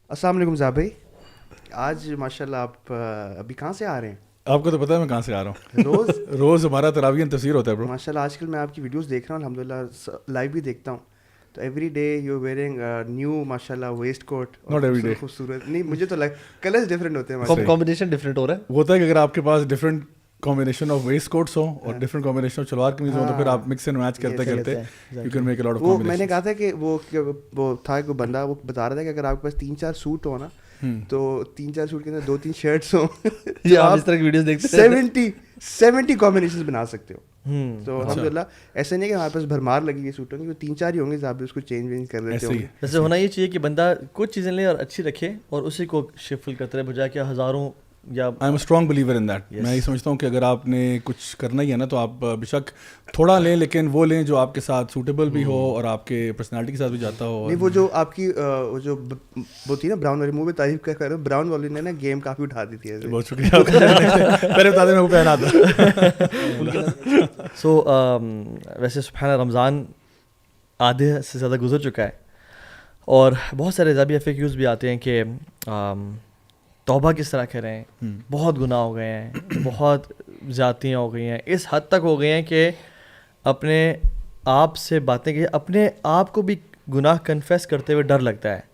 السلام علیکم زاہد بھائی. آج ماشاء اللہ آپ ابھی کہاں سے آ رہے ہیں؟ آپ کو تو پتہ ہے میں کہاں سے آ رہا ہوں. روز ہمارا تراویح تفسیر ہوتا ہے برو. ماشاء اللہ آج کل میں آپ کی ویڈیوز دیکھ رہا ہوں, الحمدللہ لائیو بھی دیکھتا ہوں, تو every day you wearing new ماشاء اللہ waistcoat. Not every day. خوبصورت نہیں, مجھے تو کلرز ڈفرینٹ ہوتے ہیں. کمبینیشن ڈفرینٹ ہو رہا ہے. ہوتا ہے کہ اگر آپ کے پاس different combination of waistcoats ہوں اور different combination of shalwar kameez ہوں تو پھر آپ مکس اینڈ میچ کرتے کرتے you can make a lot of وہ کمبینیشن. میں نے کہا تھا کہ وہ تھا کوئی بندہ, وہ بتا رہا تھا کہ اگر آپ کے پاس 3-4 سوٹ ہو نا تو 3-4 سوٹ کے اندر 2-3 شرٹس ہوں, آپ اس طرح کی ویڈیوز دیکھتے ہیں 70 کمبینیشنز بنا سکتے ہو. تو الحمدللہ ایسا نہیں کہ ہمارے پاس بھرمار لگی ہوئی سوٹوں کی, وہ 3-4 ہی ہوں گے, آپ اس کو چینج کر دیتے ہوں گے. ویسے ہونا یہ چاہیے کہ بندہ کچھ چیزیں لے اور اچھی رکھے اور اسی کو شفل کرتے رہے بجائے کہ ہزاروں. یا I am a strong believer in that. میں یہ سمجھتا ہوں کہ اگر آپ نے کچھ کرنا ہی ہے نا تو آپ بے شک تھوڑا لیں, لیکن وہ لیں جو آپ کے ساتھ سوٹیبل بھی ہو اور آپ کے پرسنالٹی کے ساتھ بھی جاتا ہو. نہیں, وہ جو آپ کی وہ جو وہ تھی نا براؤن والی, منہ میں تعریف کر رہے ہو, براؤن والی نے نا گیم کافی اٹھا دی تھی. بہت شکریہ, پہلے بتا دیں میں وہ پہنا تھا. سو ویسے سبحان رمضان آدھے سے زیادہ گزر چکا ہے اور بہت سارے ذابی FAQs بھی آتے ہیں کہ توبہ کس طرح کریں, بہت گناہ ہو گئے ہیں, بہت زیادتیاں ہو گئی ہیں, اس حد تک ہو گئی ہیں کہ اپنے آپ سے باتیں کہ اپنے آپ کو بھی گناہ کنفیس کرتے ہوئے ڈر لگتا ہے.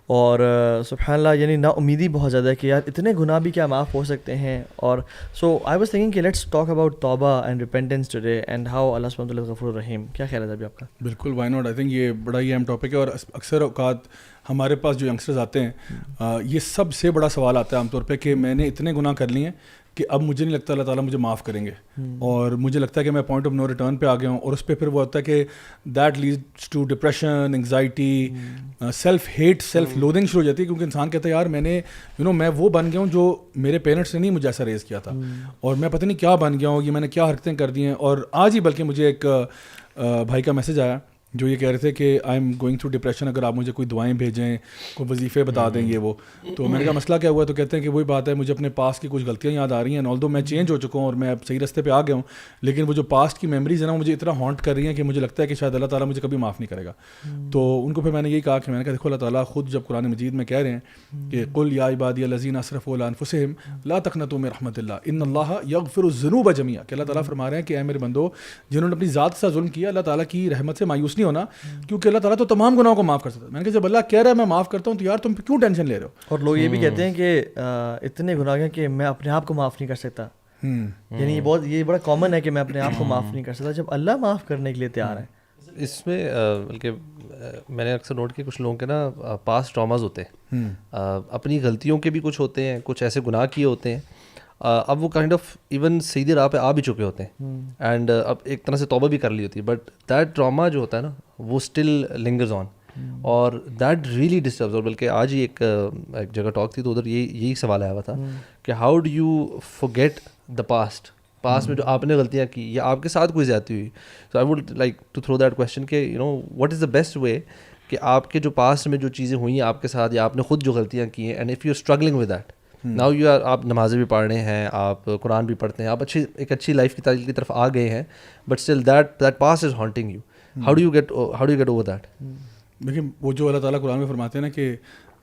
اور سبحان اللہ یعنی نا امیدی بہت زیادہ ہے کہ یار اتنے گناہ بھی کیا معاف ہو سکتے ہیں. اور سو آئی واز تھنکنگ کہ let's talk about tauba and repentance today and how Allah سبحانہ وتعالی غفور الرحیم. کیا خیال ہے ابھی آپ کا؟ بالکل, وائی ناٹ. آئی تھنک یہ بڑا ہی اہم ٹاپک ہے اور اکثر اوقات ہمارے پاس جو ینگسٹرز آتے ہیں یہ سب سے بڑا سوال آتا ہے عام طور پہ کہ میں نے اتنے گناہ کر لیے ہیں کہ اب مجھے نہیں لگتا اللہ تعالیٰ مجھے معاف کریں گے, اور مجھے لگتا ہے کہ میں پوائنٹ آف نو ریٹرن پہ آ گیا ہوں. اور اس پہ پھر وہ ہوتا ہے کہ that leads to depression, anxiety, self hate, self loathing شروع ہو جاتی ہے, کیونکہ انسان کہتا ہے یار میں نے میں وہ بن گیا ہوں جو میرے پیرنٹس نے نہیں مجھے ایسا ریز کیا تھا, اور میں پتہ نہیں کیا بن گیا ہوں, یہ میں نے کیا حرکتیں کر دی ہیں. اور آج ہی بلکہ مجھے ایک بھائی کا میسج آیا جو یہ کہہ رہے تھے کہ I am going through depression, اگر آپ مجھے کوئی دعائیں بھیجیں, کوئی وظیفے بتا دیں یہ وہ. تو میں نے کہا مسئلہ کیا ہوا ہے؟ تو کہتے ہیں کہ وہی بات ہے, مجھے اپنے پاس کی کچھ غلطیاں یاد آ رہی ہیں, آلدو میں چینج ہو چکا ہوں اور میں اب صحیح رستے پہ آ گیا ہوں, لیکن وہ جو پاسٹ کی میموریز ہیں نا مجھے اتنا ہانٹ کر رہی ہیں کہ مجھے لگتا ہے کہ شاید اللہ تعالیٰ مجھے کبھی معاف نہیں کرے گا. تو ان کو پھر میں نے یہی کہا کہ میں نے کہا دیکھو اللہ تعالیٰ خود جب قرآن مجید میں کہہ رہے ہیں کہ قل یا عبادی الذین اسرفوا علی انفسہم لا تقنطوا من رحمۃ اللہ ان اللہ یغفر الذنوب جميعا, کہ اللہ تعالیٰ فرما رہے ہیں کہ اے میرے بندو جنہوں نے اپنی ذات سے ظلم کیا, اللہ تعالیٰ کی رحمت سے مایوس نہیں ہونا, کیونکہ اللہ تعالیٰ تو تمام گناہوں کو معاف کر سکتا ہے. میں نے کہا جب اللہ کہہ رہا ہے میں معاف کرتا ہوں تو یار تم کیوں ٹینشن لے رہے ہو؟ اور لوگ یہ بھی کہتے ہیں کہ اتنے گناہ ہیں کہ میں اپنے آپ کو معاف نہیں کر سکتا. یعنی یہ بڑا کامن ہے کہ میں اپنے آپ کو معاف نہیں کر سکتا, جب اللہ معاف کرنے کے لیے تیار ہے. اس میں بلکہ میں نے اکثر نوٹ کیا کچھ لوگوں کے نا پاسٹ ٹراماز ہوتے ہیں, اپنی غلطیوں کے بھی کچھ ہوتے ہیں, کچھ ایسے گناہ کیے ہوتے ہیں, اب وہ کائنڈ آف ایون سیدھے راہ پہ آ بھی چکے ہوتے ہیں اینڈ اب ایک طرح سے توبہ بھی کر لی ہوتی ہے, بٹ دیٹ ٹراما جو ہوتا ہے نا وہ اسٹل لنگرز آن, اور دیٹ ریئلی ڈسٹربز. اور بلکہ آج ہی ایک جگہ ٹاک تھی تو ادھر یہی سوال آیا ہوا تھا کہ how do you forget the past میں جو آپ نے غلطیاں کی یا آپ کے ساتھ کوئی زیادتی ہوئی. So I would like to throw that question کہ what is the best way کہ آپ کے جو پاسٹ میں جو چیزیں ہوئی ہیں آپ کے ساتھ یا آپ نے خود جو غلطیاں کی ہیں, and if you are struggling with that now you are, آپ نمازیں بھی پڑھ رہے ہیں, آپ قرآن بھی پڑھتے ہیں, آپ ایک اچھی لائف کی طرف آ گئے ہیں, but still that past is haunting you. How do you get over that? دیکھیں وہ جو اللہ تعالیٰ قرآن میں فرماتے ہیں نا کہ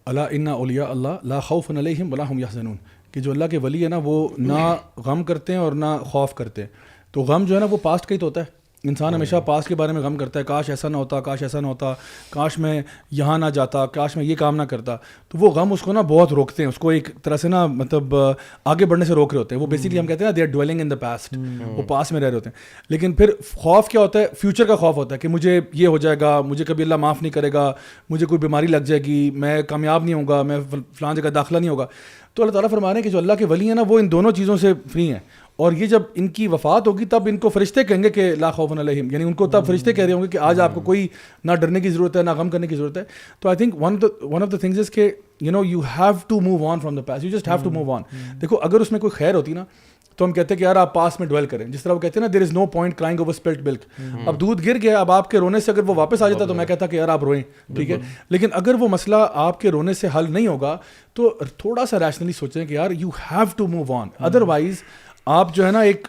الا ان اولیاء اللہ لا خوف علیہم ولا هم یحزنون, کہ جو اللہ کے ولی ہے نا وہ نہ غم کرتے ہیں اور نہ خوف کرتے ہیں. تو غم جو ہے نا وہ پاسٹ کا ہی تو ہوتا ہے, انسان ہمیشہ پاسٹ کے بارے میں غم کرتا ہے, کاش ایسا نہ ہوتا, کاش ایسا نہ ہوتا, کاش میں یہاں نہ جاتا, کاش میں یہ کام نہ کرتا. تو وہ غم اس کو نا بہت روکتے ہیں, اس کو ایک طرح سے نا مطلب آگے بڑھنے سے روک رہے ہوتے ہیں. وہ بیسکلی ہم کہتے ہیں نا they are dwelling in the past, وہ پاسٹ میں رہ رہے ہوتے ہیں. لیکن پھر خوف کیا ہوتا ہے؟ فیوچر کا خوف ہوتا ہے کہ مجھے یہ ہو جائے گا, مجھے کبھی اللہ معاف نہیں کرے گا, مجھے کوئی بیماری لگ جائے گی, میں کامیاب نہیں ہوں گا, میں فلاں جگہ داخلہ نہیں ہوگا. تو اللہ تعالیٰ فرما رہے ہیں کہ جو اللہ کے ولی ہیں نا وہ ان دونوں چیزوں سے فری ہیں, اور یہ جب ان کی وفات ہوگی تب ان کو فرشتے کہیں گے کہ لا خوف علیہم, یعنی ان کو تب فرشتے کہہ رہے ہوں گے کہ آج آپ کو کوئی نہ ڈرنے کی ضرورت ہے نہ غم کرنے کی ضرورت ہے. تو I think one of the things is کہ you have to move on from the past, you just have to move on. دیکھو اگر اس میں کوئی خیر ہوتی نا تو ہم کہتے ہیں کہ یار آپ پاس میں ڈویل کریں, جس طرح وہ کہتے ہیں نا دیر از نو پوائنٹ کرائنگ اوور اسپلٹ ملک. اب دودھ گر گیا, اب آپ کے رونے سے اگر وہ واپس آ جاتا تو میں کہتا کہ یار آپ روئیں, ٹھیک ہے. لیکن اگر وہ مسئلہ آپ کے رونے سے حل نہیں ہوگا تو تھوڑا سا ریشنلی سوچیں کہ یار you have to move on, otherwise آپ جو ہے نا ایک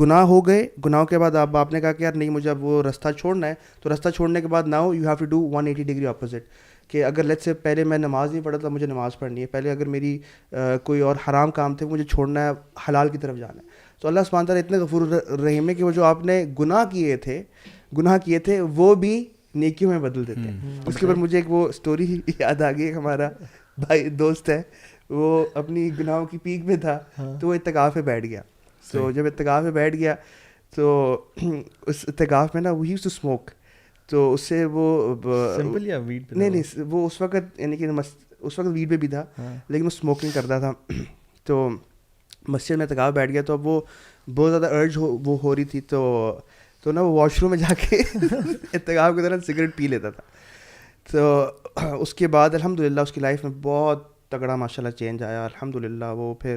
گناہ ہو گئے, گناہوں کے بعد آپ نے کہا کہ یار نہیں مجھے اب وہ راستہ چھوڑنا ہے, تو راستہ چھوڑنے کے بعد now you have to do 180 degree opposite, کہ اگر لیٹ سے پہلے میں نماز نہیں پڑھا تھا مجھے نماز پڑھنی ہے, پہلے اگر میری کوئی اور حرام کام تھے مجھے چھوڑنا ہے, حلال کی طرف جانا ہے. تو اللہ سبحانہ تعالیٰ اتنے غفور رحیم ہے کہ وہ جو آپ نے گناہ کیے تھے وہ بھی نیکیوں میں بدل دیتے ہیں. اس کے بعد مجھے ایک وہ اسٹوری یاد آ گئی, ہمارا بھائی دوست ہے, وہ اپنی گناہوں کی پیک میں تھا, تو وہ اعتکاف میں بیٹھ گیا. تو جب اعتکاف میں بیٹھ گیا تو اس اعتکاف میں نا وہ یوز ٹو اسموک, تو اس سے وہ سمپل یا ویڈ پہ نہیں وہ اس وقت یعنی کہ اس وقت ویڈ پہ بھی تھا لیکن وہ اسموکنگ کرتا تھا. تو مسجد میں اعتکاف بیٹھ گیا, تو اب وہ بہت زیادہ ارج وہ ہو رہی تھی, تو نا وہ واش روم میں جا کے اعتکاف کے دوران سگریٹ پی لیتا تھا. تو اس کے بعد الحمدللہ اس کی لائف میں بہت تگڑا ماشاء اللہ چینج آیا. الحمدللہ وہ پھر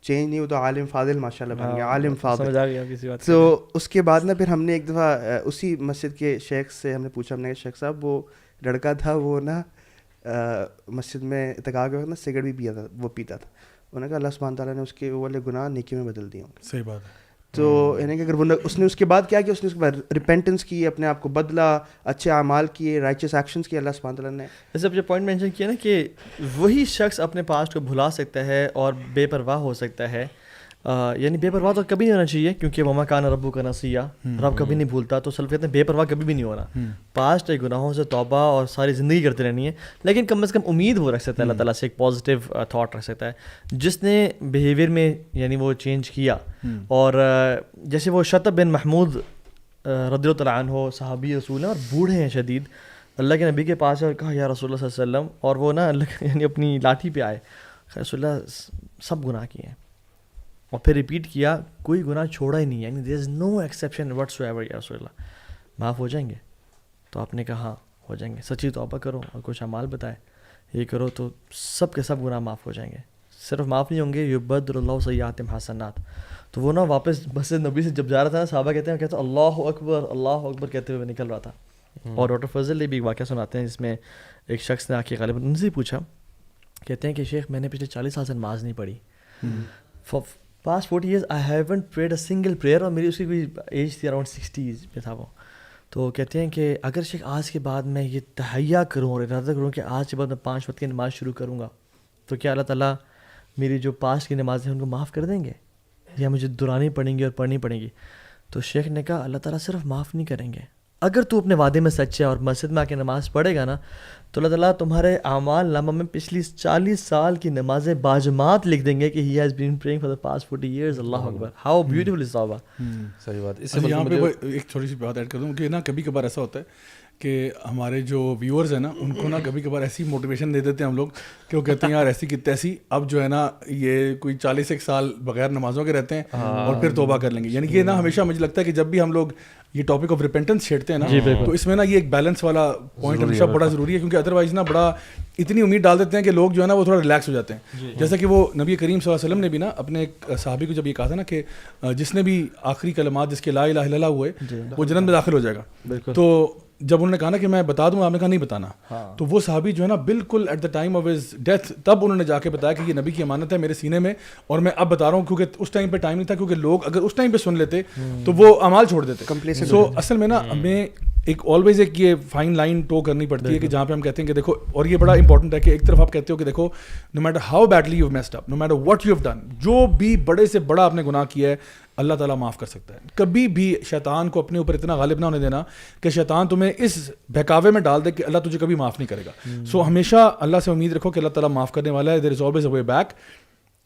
چینج نہیں ہوتا, عالم فاضل ماشاء اللہ بن گیا, عالم فاضل. تو اس کے بعد نا پھر ہم نے ایک دفعہ اسی مسجد کے شیخ سے ہم نے پوچھا, ہم نے کہا شیخ صاحب وہ لڑکا تھا وہ نا مسجد میں اعتکاف کے وقت نا سگریٹ بھی پیتا تھا. انہوں نے کہا اللہ سبحانہ تعالیٰ نے اس کے وہ والے گناہ نیکی میں بدل دیے ہوں گے. صحیح بات ہے. تو یعنی کہ اگر اس نے اس کے بعد کیا کیا, اس نے اس کے بعد ریپینٹنس کی, اپنے آپ کو بدلا, اچھے اعمال کیے, رائچس ایکشنز کیے, اللہ سبحانہ تعالیٰ نے. جیسے اب جو پوائنٹ مینشن کیا نا کہ وہی شخص اپنے پاسٹ کو بھلا سکتا ہے اور بے پرواہ ہو سکتا ہے, یعنی بے پرواہ تو کبھی نہیں ہونا چاہیے کیونکہ وما کان ربک نسیا, رب کبھی نہیں بھولتا. تو سلف کہتے ہیں بے پرواہ کبھی بھی نہیں ہونا, پاسٹ کے گناہوں سے توبہ اور ساری زندگی کرتے رہنی ہے, لیکن کم از کم امید وہ رکھ سکتا ہے اللہ تعالیٰ سے, ایک پازیٹیو تھاٹ رکھ سکتا ہے. جس نے بیہیویئر میں یعنی وہ چینج کیا, اور جیسے وہ شطب بن محمود رضی اللہ تعالیٰ عنہ صحابی رسول ہیں اور بوڑھے ہیں شدید, اللہ کے نبی کے پاس اور کہا یا رسول اللہ صلی اللہ علیہ وسلم, اور وہ نا یعنی اپنی لاٹھی پہ آئے, رسول اللہ سب گناہ کیے ہیں, اور پھر ریپیٹ کیا کوئی گناہ چھوڑا ہی نہیں, یعنی دیر از نو ایکسیپشن وٹس ایور, یا رسول اللہ معاف ہو جائیں گے؟ تو آپ نے کہا ہاں ہو جائیں گے, سچی توبہ کرو اور کچھ اعمال بتائے, یہ کرو تو سب کے سب گناہ معاف ہو جائیں گے. صرف معاف نہیں ہوں گے, یبدل اللہ سیئاتہم حسنات. تو وہ نا واپس مسجد نبی سے جب جا رہا تھا نا, صحابہ کہتے ہیں اللہ اکبر کہتے ہوئے نکل رہا تھا. اور ڈاکٹر فضل نے بھی ایک واقعہ سناتے ہیں جس میں ایک شخص نے آ کے غالباً ان سے پوچھا, کہتے ہیں کہ شیخ میں نے پچھلے 40 سال سے نماز نہیں پڑھی, past 40 years I haven't parade a single prayer, اور میری اس کی کوئی ایج تھی اراؤنڈ 60s میں تھا وہ. تو کہتے ہیں کہ اگر شیخ آج کے بعد میں یہ تہیا کروں اور ارادہ کروں کہ آج کے بعد میں 5 وقت کی نماز شروع کروں گا, تو کیا اللہ تعالیٰ میری جو پاسٹ کی نمازیں ہیں ان کو معاف کر دیں گے, یا مجھے دہرانی پڑیں گی اور پڑھنی پڑیں گی؟ تو شیخ نے کہا اللہ تعالیٰ صرف معاف نہیں کریں گے, اگر تو اپنے وعدے میں سچ ہے اور مسجد میں آ کے نماز پڑھے گا نا, تو اللہ تعالیٰ تمہارے اعمال نامہ میں پچھلی 40 سال کی نمازیں باجماعت لکھ دیں گے کہ he has been praying for the past 40 years. Allah Akbar, how beautiful از توبہ. صحیح بات. اس سے یہاں پہ ایک چھوٹی سی بات ایڈ کر دوں کہ نا کبھی کبھار ایسا ہوتا ہے کہ ہمارے جو ویورز ہیں نا ان کو نا کبھی کبھار ایسی موٹیویشن دے دیتے ہیں ہم لوگ کہ وہ کہتے ہیں یار ایسی کی تیسی, اب جو ہے نا یہ کوئی 40 سال بغیر نمازوں کے رہتے ہیں اور پھر توبہ کر لیں گے. یعنی کہ نا ہمیشہ مجھے لگتا ہے کہ جب بھی ہم لوگ یہ ٹاپک آف ریپینٹنس چھیڑتے ہیں نا, تو اس میں نا یہ ایک بیلنس والا پوائنٹ ہمیشہ بڑا ضروری ہے, کیونکہ ادروائز نا بڑا اتنی امید ڈال دیتے ہیں کہ لوگ جو ہے نا وہ تھوڑا ریلیکس ہو جاتے ہیں. جیسا کہ وہ نبی کریم صلی اللہ علیہ وسلم نے بھی نا اپنے ایک صحابی کو جب یہ کہا تھا نا کہ جس نے بھی آخری کلمات جس کے لا الہ الا اللہ ہوئے وہ جنت میں داخل ہو جائے گا, تو جب انہوں نے کہا نا کہ میں بتا دوں, آپ نے کہا نہیں بتانا, تو وہ صحابی جو ہے نا بالکل at the time of his death تب انہوں نے جا کے بتایا کہ یہ نبی کی امانت ہے میرے سینے میں, اور میں اب بتا رہا ہوں, کیونکہ اس ٹائم پہ ٹائم نہیں تھا, کیونکہ لوگ اگر اس ٹائم پہ سن لیتے تو وہ اعمال چھوڑ دیتے. سو اصل میں نا ہمیں ایک آلویز ایک یہ فائن لائن ٹو کرنی پڑتی ہے کہ جہاں پہ ہم کہتے ہیں کہ دیکھو, اور یہ بڑا امپورٹنٹ ہے کہ ایک طرف آپ کہتے ہو کہ دیکھو no matter how badly you messed up, no matter what you have done, جو بھی بڑے سے بڑا آپ نے گناہ کیا ہے اللہ تعالیٰ معاف کر سکتا ہے. کبھی بھی شیطان کو اپنے اوپر اتنا غالب نہ ہونے دینا کہ شیطان تمہیں اس بہکاوے میں ڈال دے کہ اللہ تجھے کبھی معاف نہیں کرے گا. سو ہمیشہ اللہ سے امید رکھو کہ اللہ تعالیٰ معاف کرنے والا ہے. There is always a way back.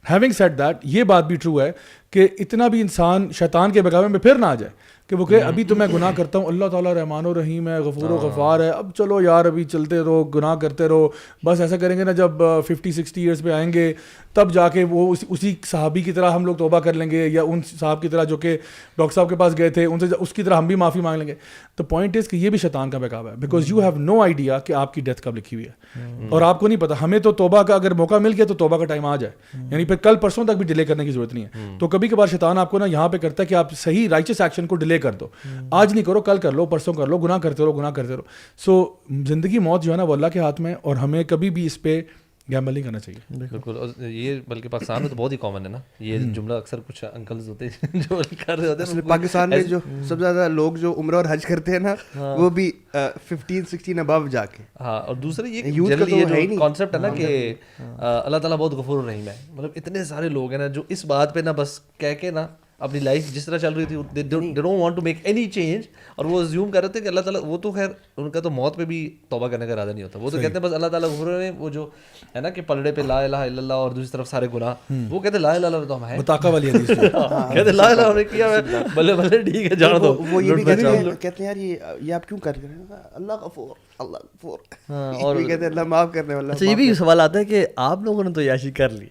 Having said that, یہ بات بھی ٹرو ہے کہ اتنا بھی انسان شیطان کے بہکاوے میں پھر نہ آ جائے کہ وہ کہ ابھی تو میں گناہ کرتا ہوں, اللہ تعالیٰ رحمان و رحیم ہے, غفور و غفار ہے, اب چلو یار ابھی چلتے رہو, گناہ کرتے رہو, بس ایسا کریں گے نا جب 50-60 ایئرس پہ آئیں گے تب جا کے وہ اسی صحابی کی طرح ہم لوگ توبہ کر لیں گے, یا ان صاحب کی طرح جو کہ ڈاکٹر صاحب کے پاس گئے تھے ان سے اس کی طرح ہم بھی معافی مانگ لیں گے. تو پوائنٹ از کہ یہ بھی شیطان کا بہکاوا ہے, because you have no idea کہ آپ کی ڈیتھ کب لکھی ہوئی ہے, اور آپ کو نہیں پتا. ہمیں تو توبہ کا اگر موقع مل گیا تو توبہ کا ٹائم آ جائے, یعنی پھر کل پرسوں تک بھی ڈیلے کرنے کی ضرورت نہیں ہے. تو کبھی کبھار شیطان آپ کو نا یہاں پہ کرتا ہے کہ آپ صحیح رائچس ایکشن کو ڈیلے کر دو, آج نہیں کرو کل کر لو, پرسوں کر لو, گناہ کرتے رہو. سو زندگی موت جو ہے نا وہ اللہ کے ہاتھ میں, اور ہمیں کبھی بھی اس پہ گیمبل نہیں کرنا چاہیے. بالکل. اور یہ بلکہ پاکستان میں تو بہت ہی کامن ہے نا یہ جملہ, اکثر کچھ انکلز ہوتے ہیں جو کر رہے ہوتے ہیں. پاکستان میں جو سب سے زیادہ لوگ جو عمرہ اور حج کرتے ہیں نا وہ بھی 15-16 ابو جا کے. ہاں, اور دوسرا یہ جنرلی یہ جو کانسیپٹ ہے نا کہ اللہ تعالیٰ بہت غفور الرحیم ہے, مطلب اتنے سارے لوگ ہیں نا جو اس بات پہ نا بس کہہ کے نا اپنی لائف جس طرح چل رہی تھی they don't want to make any change, اور وہ زیوم کر رہے تھے کہ اللہ تعالیٰ, وہ تو خیر ان کا تو موت پہ بھی توبہ کرنے کا ارادہ نہیں ہوتا, وہ تو کہتے ہیں بس اللہ تعالیٰ غفور الرحیم. وہ جو ہے نا کہ پلڑے پہ لا الہ الا اللہ اور دوسری طرف سارے گناہ, وہ کہتے ہیں لا الہ الا اللہ تو ہم ہیں, مطاقہ والی حدیث کہتے ہیں لا الہ الا اللہ کیا بلے بلے ٹھیک ہے جان دو. وہ یہ بھی کہتے ہیں یار یہ آپ کیوں کر رہے ہیں, اللہ غفور اللہ غفور, اور کہتے ہیں اللہ معاف کرنے والا. اچھا, یہ بھی سوال آتا ہے کہ آپ لوگوں نے تو عیاشی کر لی,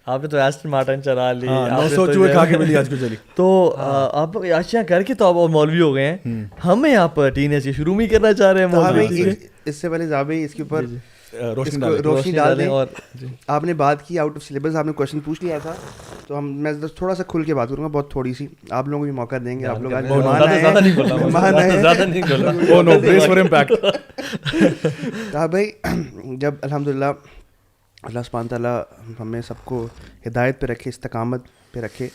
آپ نے تو ایسٹن مارٹن چلا لی, 900 چوہے کھا کے ملی آج کو چلی, تو آپ لوگ عیاشیاں کر کے تو آپ مولوی ہو گئے ہیں, ہمیں آپ ٹین ایج کی شروع میں کرنا چاہ رہے ہیں مولوی. اس سے پہلے زابی اس کے اوپر روشنی ڈال دیں. اور آپ نے بات کی آؤٹ آف سلیبس, آپ نے کوشچن پوچھ لیا تھا, تو میں تھوڑا سا کھل کے بات کروں گا, بہت تھوڑی سی, آپ لوگوں کو بھی موقع دیں گے. آپ لوگ بھائی جب الحمدللہ اللہ سبحانہ تعالیٰ ہمیں سب کو ہدایت پہ رکھے, استقامت پہ رکھے,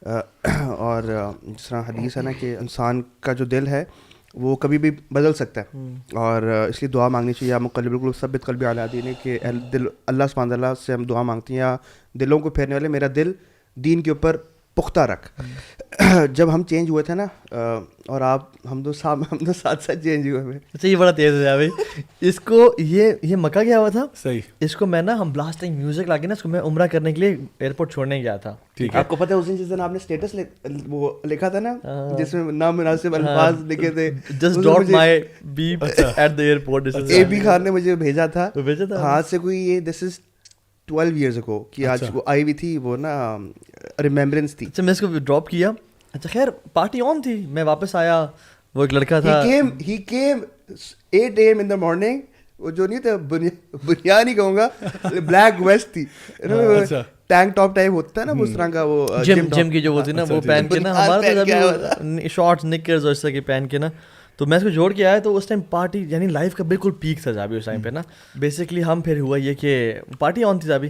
اور جس طرح حدیث ہے نا کہ انسان کا جو دل ہے وہ کبھی بھی بدل سکتا ہے, اور اس لیے دعا مانگنی چاہیے. یا مقلب بالکل ثبت قلبی علی دینک, کہ دل اللہ سبحانہ تعالیٰ سے ہم دعا مانگتے ہیں, یا دلوں کو پھیرنے والے میرا دل دین کے اوپر پختہ رکھ. جب ہم چینج ہوئے تھے نا, اور ہم دو ساتھ چینج ہوئے ہوئے. اچھا, یہ بڑا تیز ہے بھائی. اس کو یہ مکہ گیا ہوا تھا, صحیح. اس کو میں نا ہم بلاسٹنگ میوزک لا کے نا اس کو میں عمرہ کرنے کے لیے ایئرپورٹ چھوڑنے گیا تھا. آپ کو پتہ ہے اس دن جس دن آپ نے اسٹیٹس وہ لکھا تھا نا جس میں نامناسب الفاظ لکھے تھے, just drop my beep at the airport, A B Khan نے مجھے بھیجا تھا ہاتھ سے, کوئی یہ دس از 12 years ago کہ آج وہ آئی ہوئی تھی, وہ نا ریممبرنس تھی. اچھا, میں اس کو ڈراپ کیا. اچھا خیر, پارٹی آن تھی, میں واپس آیا, وہ ایک لڑکا تھا, he came 8 AM in the morning, وہ جو نہیں تھا بنیا نہیں کہوں گا, بلیک ویسٹ تھی, ٹینک ٹاپ ٹائپ ہوتا ہے نا اس طرح کا, وہ جم کی جو ہوتی ہے نا وہ پہن کے نا, ہمارا تو شارٹس نکرز اور اس طرح کی پہن کے نا, تو میں اس کو جوڑ کے آیا. تو اس ٹائم پارٹی یعنی لائف کا بالکل پیک تھا جابی اس ٹائم پہ نا. بیسکلی ہم پھر ہوا یہ کہ پارٹی آن تھی جابی,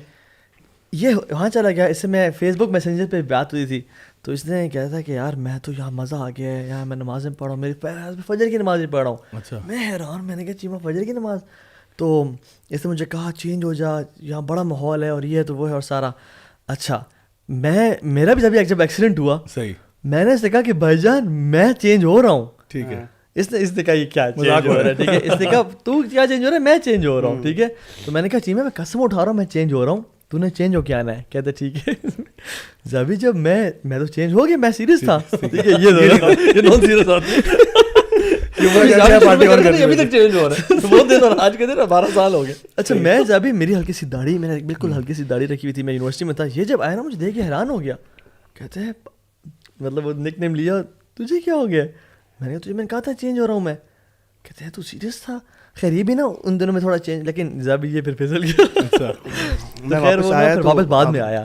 یہ وہاں چلا گیا. اس سے میں فیس بک میسنجر پہ بات ہوئی تھی, تو اس نے کہا تھا کہ یار میں تو یہاں مزہ آ گیا ہے, یہاں میں نمازیں پڑھ رہا ہوں, میری فجر کی نماز پڑھ رہا ہوں. میں حیران, میں نے کہا چیما فجر کی نماز, تو اس نے مجھے کہا چینج ہو جا, یہاں بڑا ماحول ہے اور یہ تو وہ ہے اور سارا. اچھا, میرا بھی جب ایکسیڈنٹ ہوا, صحیح, میں نے اس سے کہا کہ بھائی جان میں چینج ہو رہا ہوں. ٹھیک ہے. اس نے کہا یہ کیا چینج ہو رہا ہے, ٹھیک ہے. اس نے کہا تو کیا چینج ہو رہا ہے, میں چینج ہو رہا ہوں, ٹھیک ہے. تو میں نے کہا چیمہ میں قسم اٹھا رہا ہوں میں چینج ہو رہا ہوں, تو نے چینج ہو کے آنا ہے. کہتے ٹھیک ہے. ابھی جب میں تو چینج ہو گیا, میں سیریس تھا, ٹھیک ہے. یہ نان سیریس آتی ابھی تک چینج ہو رہا ہے, بہت دن, اور آج کے دن 12 سال ہو گئے. اچھا, میں جب میری ہلکی سی داڑھی, میں نے بالکل ہلکی سی داڑھی رکھی ہوئی تھی, میں یونیورسٹی میں تھا. یہ جب آیا نا مجھے دیکھ کے حیران ہو گیا. کہتے ہیں مطلب وہ نک نیم لیا, تجھے کیا ہو گیا؟ میں نے تجھے کہا تھا چینج ہو رہا ہوں میں. کہتے ہیں تو سیریس تھا. خیر یہ بھی نا ان دنوں میں تھوڑا چینج, لیکن زابی یہ پھر پھسل گیا. میں واپس آیا تو واپس بعد میں آیا,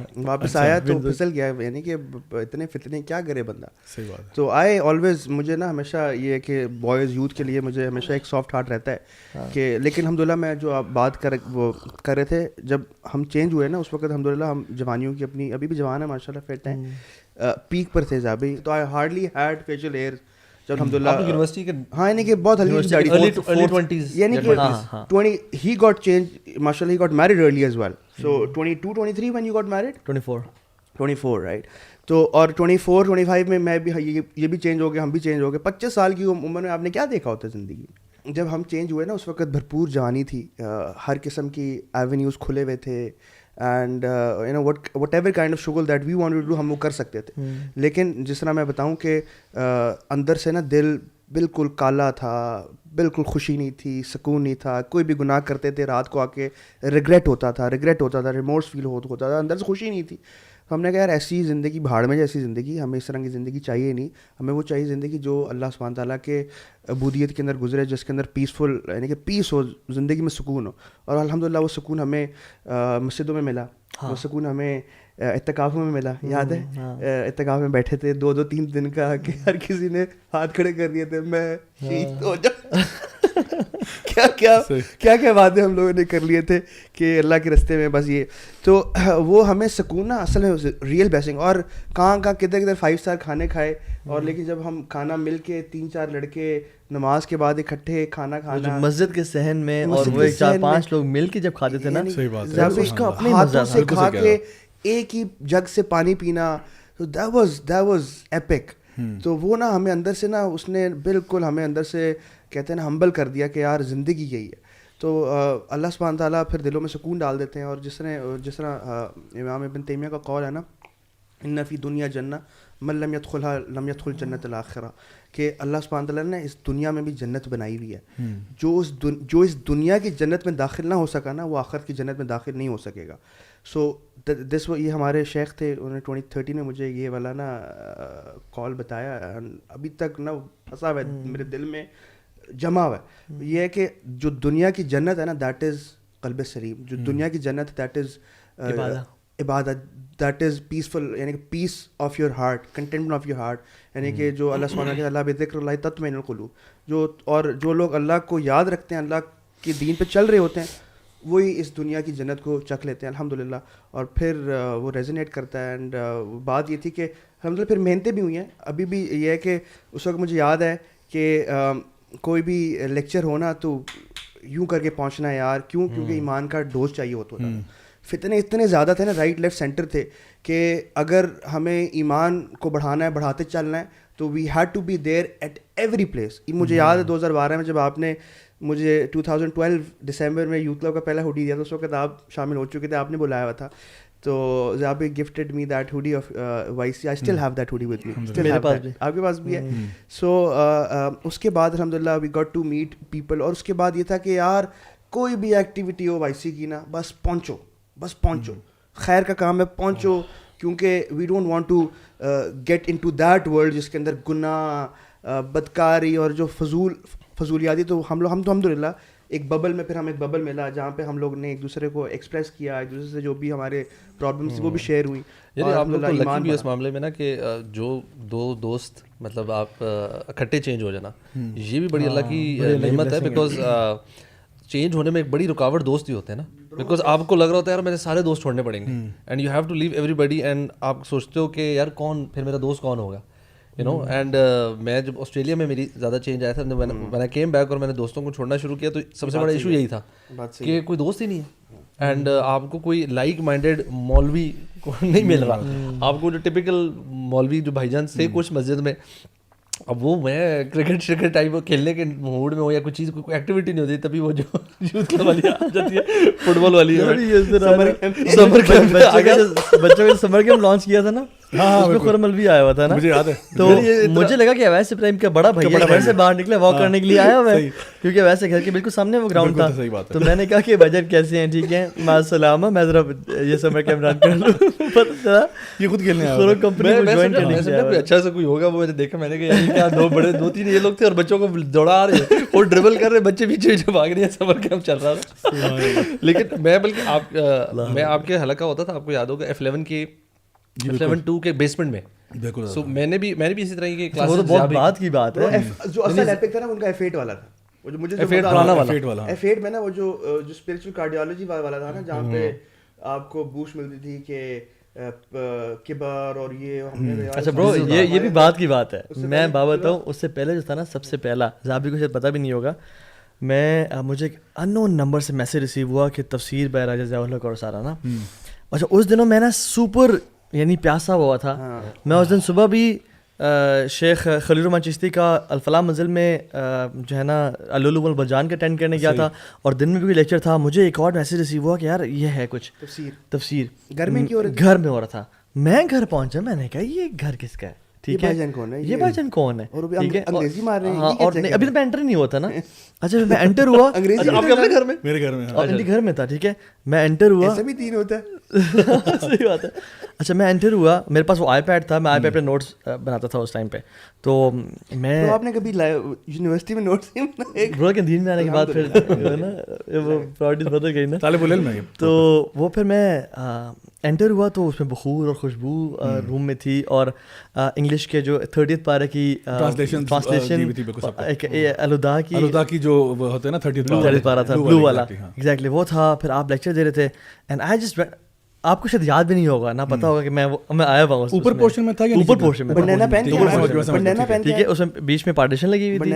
تو پھسل گیا. یعنی کہ اتنے فتنے کیا کرے بندہ. صحیح بات. تو آئی آلویز, مجھے نا ہمیشہ یہ کہ بوائز یوتھ کے لیے مجھے ہمیشہ ایک سافٹ ہارٹ رہتا ہے کہ, لیکن الحمدللہ میں جو آپ بات وہ کر رہے تھے, جب ہم چینج ہوئے نا اس وقت الحمدللہ ہم جوانیوں کی اپنی, ابھی بھی جوان ہے ماشاء اللہ, فٹ ہیں, پیک پر تھے زابی. تو آئی ہارڈلی ہیڈ فیشیل ایئر جب الحمدللہ یونیورسٹی کے, ہاں یعنی کہ بہت ارلی 20s, یعنی کہ 20 he got changed mashallah, he got married early as well, so 22 23 when you got married, 24 right. تو اور 24 25 میں بھی یہ بھی چینج ہو گیا, ہم بھی چینج ہو گئے. 25 سال کی عمر میں آپ نے کیا دیکھا ہوتا ہے زندگی میں. جب ہم چینج ہوئے نا اس وقت بھرپور جوانی تھی, ہر قسم کی ایونیوز کھلے ہوئے تھے, and you know whatever kind of shughal that we want to do ہم وہ کر سکتے تھے. لیکن جس طرح میں بتاؤں کہ اندر سے نا دل بالکل کالا تھا, بالکل خوشی نہیں تھی, سکون نہیں تھا. کوئی بھی گناہ کرتے تھے رات کو آ کے ریگریٹ ہوتا تھا, ریمورس فیل ہوتا تھا, اندر سے خوشی نہیں تھی. ہم نے کہا یار ایسی زندگی بھاڑ میں جیسی زندگی, ہمیں اس طرح کی زندگی چاہیے نہیں. ہمیں وہ چاہیے زندگی جو اللہ سبحانہ تعالیٰ کے عبودیت کے اندر گزرے, جس کے اندر پیسفل یعنی کہ پیس ہو, زندگی میں سکون ہو. اور الحمدللہ وہ سکون ہمیں مسجدوں میں ملا, وہ سکون ہمیں اعتکافوں میں ملا. یاد ہے اعتکاف میں بیٹھے تھے 2-3 دن کا, کہ ہر کسی نے ہاتھ کھڑے کر دیے تھے, میں شہید ہو جاؤں. کیا کیا باتیں ہم لوگوں نے کر لیے تھے کہ اللہ کے راستے میں بس یہ. تو وہ ہمیں سکون نا اصل میں ریئل بلیسنگ. اور کہاں کدھر 5 اسٹار کھانے کھائے, اور لیکن جب ہم کھانا مل کے 3-4 لڑکے نماز کے بعد اکٹھے کھانا کھانا مسجد کے صحن میں, اور وہ 4-5 لوگ مل کے جب کھاتے تھے نا, اس کا اپنے ہاتھوں سے کھا کے ایک ہی جگ سے پانی پینا, that was epic. تو وہ نا ہمیں اندر سے نا اس نے بالکل ہمیں اندر سے کہتے ہیں نا ہمبل کر دیا کہ یار زندگی یہی ہے. تو اللہ سبحانہ تعالیٰ پھر دلوں میں سکون ڈال دیتے ہیں. اور جس طرح امام ابن تیمیہ کا قول ہے نا, ان فی دنیا جنہ من لم یدخلھا لم یدخل جنت الآخرہ, کہ اللہ سبحانہ تعالیٰ نے اس دنیا میں بھی جنت بنائی ہوئی ہے. جو اس دنیا کی جنت میں داخل نہ ہو سکا نا, وہ آخرت کی جنت میں داخل نہیں ہو سکے گا. سو یہ ہمارے شیخ تھے, انہوں نے 2013 میں مجھے یہ والا نا کال بتایا, ابھی تک نا پھنسا ہوا ہے میرے دل میں, جمع ہوا ہے. یہ ہے کہ جو دنیا کی جنت ہے نا, دیٹ از قلب سلیم. جو دنیا کی جنت دیٹ از عبادت, دیٹ از پیسفل, یعنی کہ peace of your heart, contentment of your heart, یعنی کہ جو اللہ سبحانہ کہ اللہ بذکر اللہ تطمئن القلوب. جو لوگ اللہ کو یاد رکھتے ہیں, اللہ کے دین پہ چل رہے ہوتے ہیں, وہی اس دنیا کی جنت کو چکھ لیتے ہیں الحمدللہ. اور پھر وہ ریزونیٹ کرتا ہے. اینڈ بات یہ تھی کہ الحمدللہ پھر محنتیں بھی ہوئی ہیں. ابھی بھی یہ ہے کہ اس وقت مجھے یاد ہے کہ کوئی بھی لیکچر ہونا تو یوں کر کے پہنچنا ہے یار, کیونکہ ایمان کا ڈوز چاہیے ہوتا تھا. فتنے اتنے زیادہ تھے نا, رائٹ لیفٹ سینٹر تھے, کہ اگر ہمیں ایمان کو بڑھانا ہے, بڑھاتے چلنا ہے, تو we had to be there at every place. مجھے یاد ہے 2012 میں جب آپ نے مجھے 2012 دسمبر میں یوتھ کلب کا پہلا ہوڈی دیا, تو اس وقت آپ شامل ہو چکے تھے, آپ نے بلایا ہوا تھا. تو آپ gifted me that hoodie of وائسی. I still have that hoodie with me, آپ کے پاس بھی ہے. سو اس کے بعد الحمدللہ we got to meet people. اور اس کے بعد یہ تھا کہ یار کوئی بھی ایکٹیویٹی ہو وائسی کی نا, بس پہنچو, خیر کا کام ہے, پہنچو, کیونکہ we don't want to get into that world جس کے اندر گناہ, بدکاری اور جو فضولیاتی. تو ہم تو الحمدللہ ایک ببل میں, پھر ہم ایک ببل ملا جہاں پہ ہم لوگ نے ایک دوسرے کو ایکسپریس کیا, ایک دوسرے سے جو بھی ہمارے پرابلمس وہ بھی شیئر ہوئی. یعنی آپ لوگ کو لکی بھی اس معاملے میں نا کہ جو دو دوست مطلب آپ اکٹھے چینج ہو جانا, یہ بھی بڑی اللہ کی نعمت ہے. بیکاز چینج ہونے میں ایک بڑی رکاوٹ دوست ہی ہوتے ہیں نا, بیکاز آپ کو لگ رہا ہوتا ہے یار میرے سارے دوست چھوڑنے پڑیں گے, and you have to leave every buddy, and آپ سوچتے ہو کہ یار کون پھر میرا دوست کون ہوگا, یو نو. اینڈ میں جب آسٹریلیا میں میری زیادہ چینج آیا تھا, میں نے کیم بیک اور میں نے دوستوں کو چھوڑنا شروع کیا, تو سب سے بڑا ایشو یہی تھا کہ کوئی دوست ہی نہیں ہے, اینڈ آپ کو کوئی لائک مائنڈیڈ مولوی نہیں مل رہا. آپ کو جو ٹپیکل مولوی جو بھائی جان سے کچھ مسجد میں, اب وہ میں کرکٹ ٹائپ کھیلنے کے موڈ میں ہو یا کوئی چیز کوئی ایکٹیویٹی نہیں ہوتی, تبھی وہ جو یوتھ کلب والی آ جاتی ہے, فٹ بال والی سمر کیمپ. بچوں کا سمر کیمپ لانچ کیا تھا نا, اس میں خرم الوی آیا ہوا تھا نا, تو مجھے لگا کہ اویس ابراہیم کا بڑا بھائی گھر سے باہر نکلا واک کرنے کے لیے آیا ہوا ہے, کیونکہ ویسے گھر کے بالکل سامنے وہ گراؤنڈ تھا. تو میں نے کہا کہ بھائی کیسے ہیں, ٹھیک ہے, مع السلامہ, میں ذرا یہ سمر کیمپ رن کر لوں. پتہ چلا یہ خود کھیلنے آیا خرم کمپنی کو جوائن کرنے کے لیے. اچھا سا کوئی ہوگا, وہ میں نے دیکھا, میں نے کہا یار کیا 2-3 یہ لوگ تھے اور بچوں کو دوڑا رہے ہیں اور ڈربل کر رہے ہیں, بچے پیچھے پیچھے بھاگ رہے ہیں, سمر کیمپ چل رہا تھا. لیکن میں بلکہ میں آپ کے حلقہ ہوتا تھا, آپ کو یاد ہوگا F11 کے F11-2 کے بیسمنٹ میں. سو میں نے بھی اسی طرح کی کلاسز, وہ تو بہت بات کی بات ہے. جو اصل ایپک تھا نا ان کا F8 والا تھا, وہ جو مجھے F8 میں نا وہ جو اسپرچل کارڈیالوجی والا تھا نا, جہاں پہ آپ کو بوسٹ ملتی تھی کہ کبر اور یہ. اچھا برو, یہ بھی بات کی بات ہے. میں بتاؤں اس سے پہلے جو تھا نا, سب سے پہلا زابی کو شاید پتہ بھی نہیں ہوگا, مجھے ایک ان نون نمبر سے میسیج ریسیو ہوا کہ تفسیر بہ راجہ ضیاء الحق اور سارا نا. اچھا اس دنوں میں نا سپر یعنی پیاسا ہوا تھا. میں اس دن صبح بھی شیخ خلیل الرحمن چشتی کا الفلاح منزل میں جو ہے نا علولو البجان کا اٹینڈ کرنے گیا تھا, اور دن میں بھی لیکچر تھا. مجھے ایک اور میسیج ریسیو ہوا کہ یار یہ ہے کچھ تفسیر گھر میں ہو رہا تھا. میں گھر پہنچا, میں نے کہا یہ گھر کس کا ہے, ٹھیک ہے, یہ بھائی جان کون ہے, انگریزی مار رہے ہیں. اور ابھی تو میں انٹر نہیں ہوا تھا نا. اچھا میں انٹر ہوا, آپ کے اپنے گھر میں, میرے گھر میں, اور ان کے گھر میں تھا, ٹھیک ہے. میں انٹر ہوا, ایسا بھی 3 ہوتا ہے, صحیح بات ہے. اچھا میں انٹر ہوا, میرے پاس وہ آئی پیڈ تھا, میں آئی پیڈ پہ نوٹس بناتا تھا اس ٹائم پہ. تو میں, آپ نے کبھی یونیورسٹی میں نوٹس نہیں بنائے؟ برو کے دین میں آنے کے بعد پھر نا وہ پراورٹیز بدل گئی نا, طالب العلم ہے. تو وہ پھر میں انٹر ہوا تو اس میں بخور اور خوشبو روم میں تھی, اور انگلش کے جو 30th پارہ کی ٹرانسلیشن الدا کی جو ہوتا ہے نا 30th پارہ تھا, بلو والا, ایگزیکٹلی وہ تھا. پھر آپ لیکچر دے رہے تھے, اینڈ آئی جسٹ, آپ کو شاید یاد بھی نہیں ہوگا, نہ پتہ ہوگا کہ میں آیا ہوا ہوں. اوپر پورشن میں تھا یا اوپر پورشن میں, بنانا پین, ٹھیک ہے, اس میں بیچ میں پارٹیشن لگی ہوئی تھی.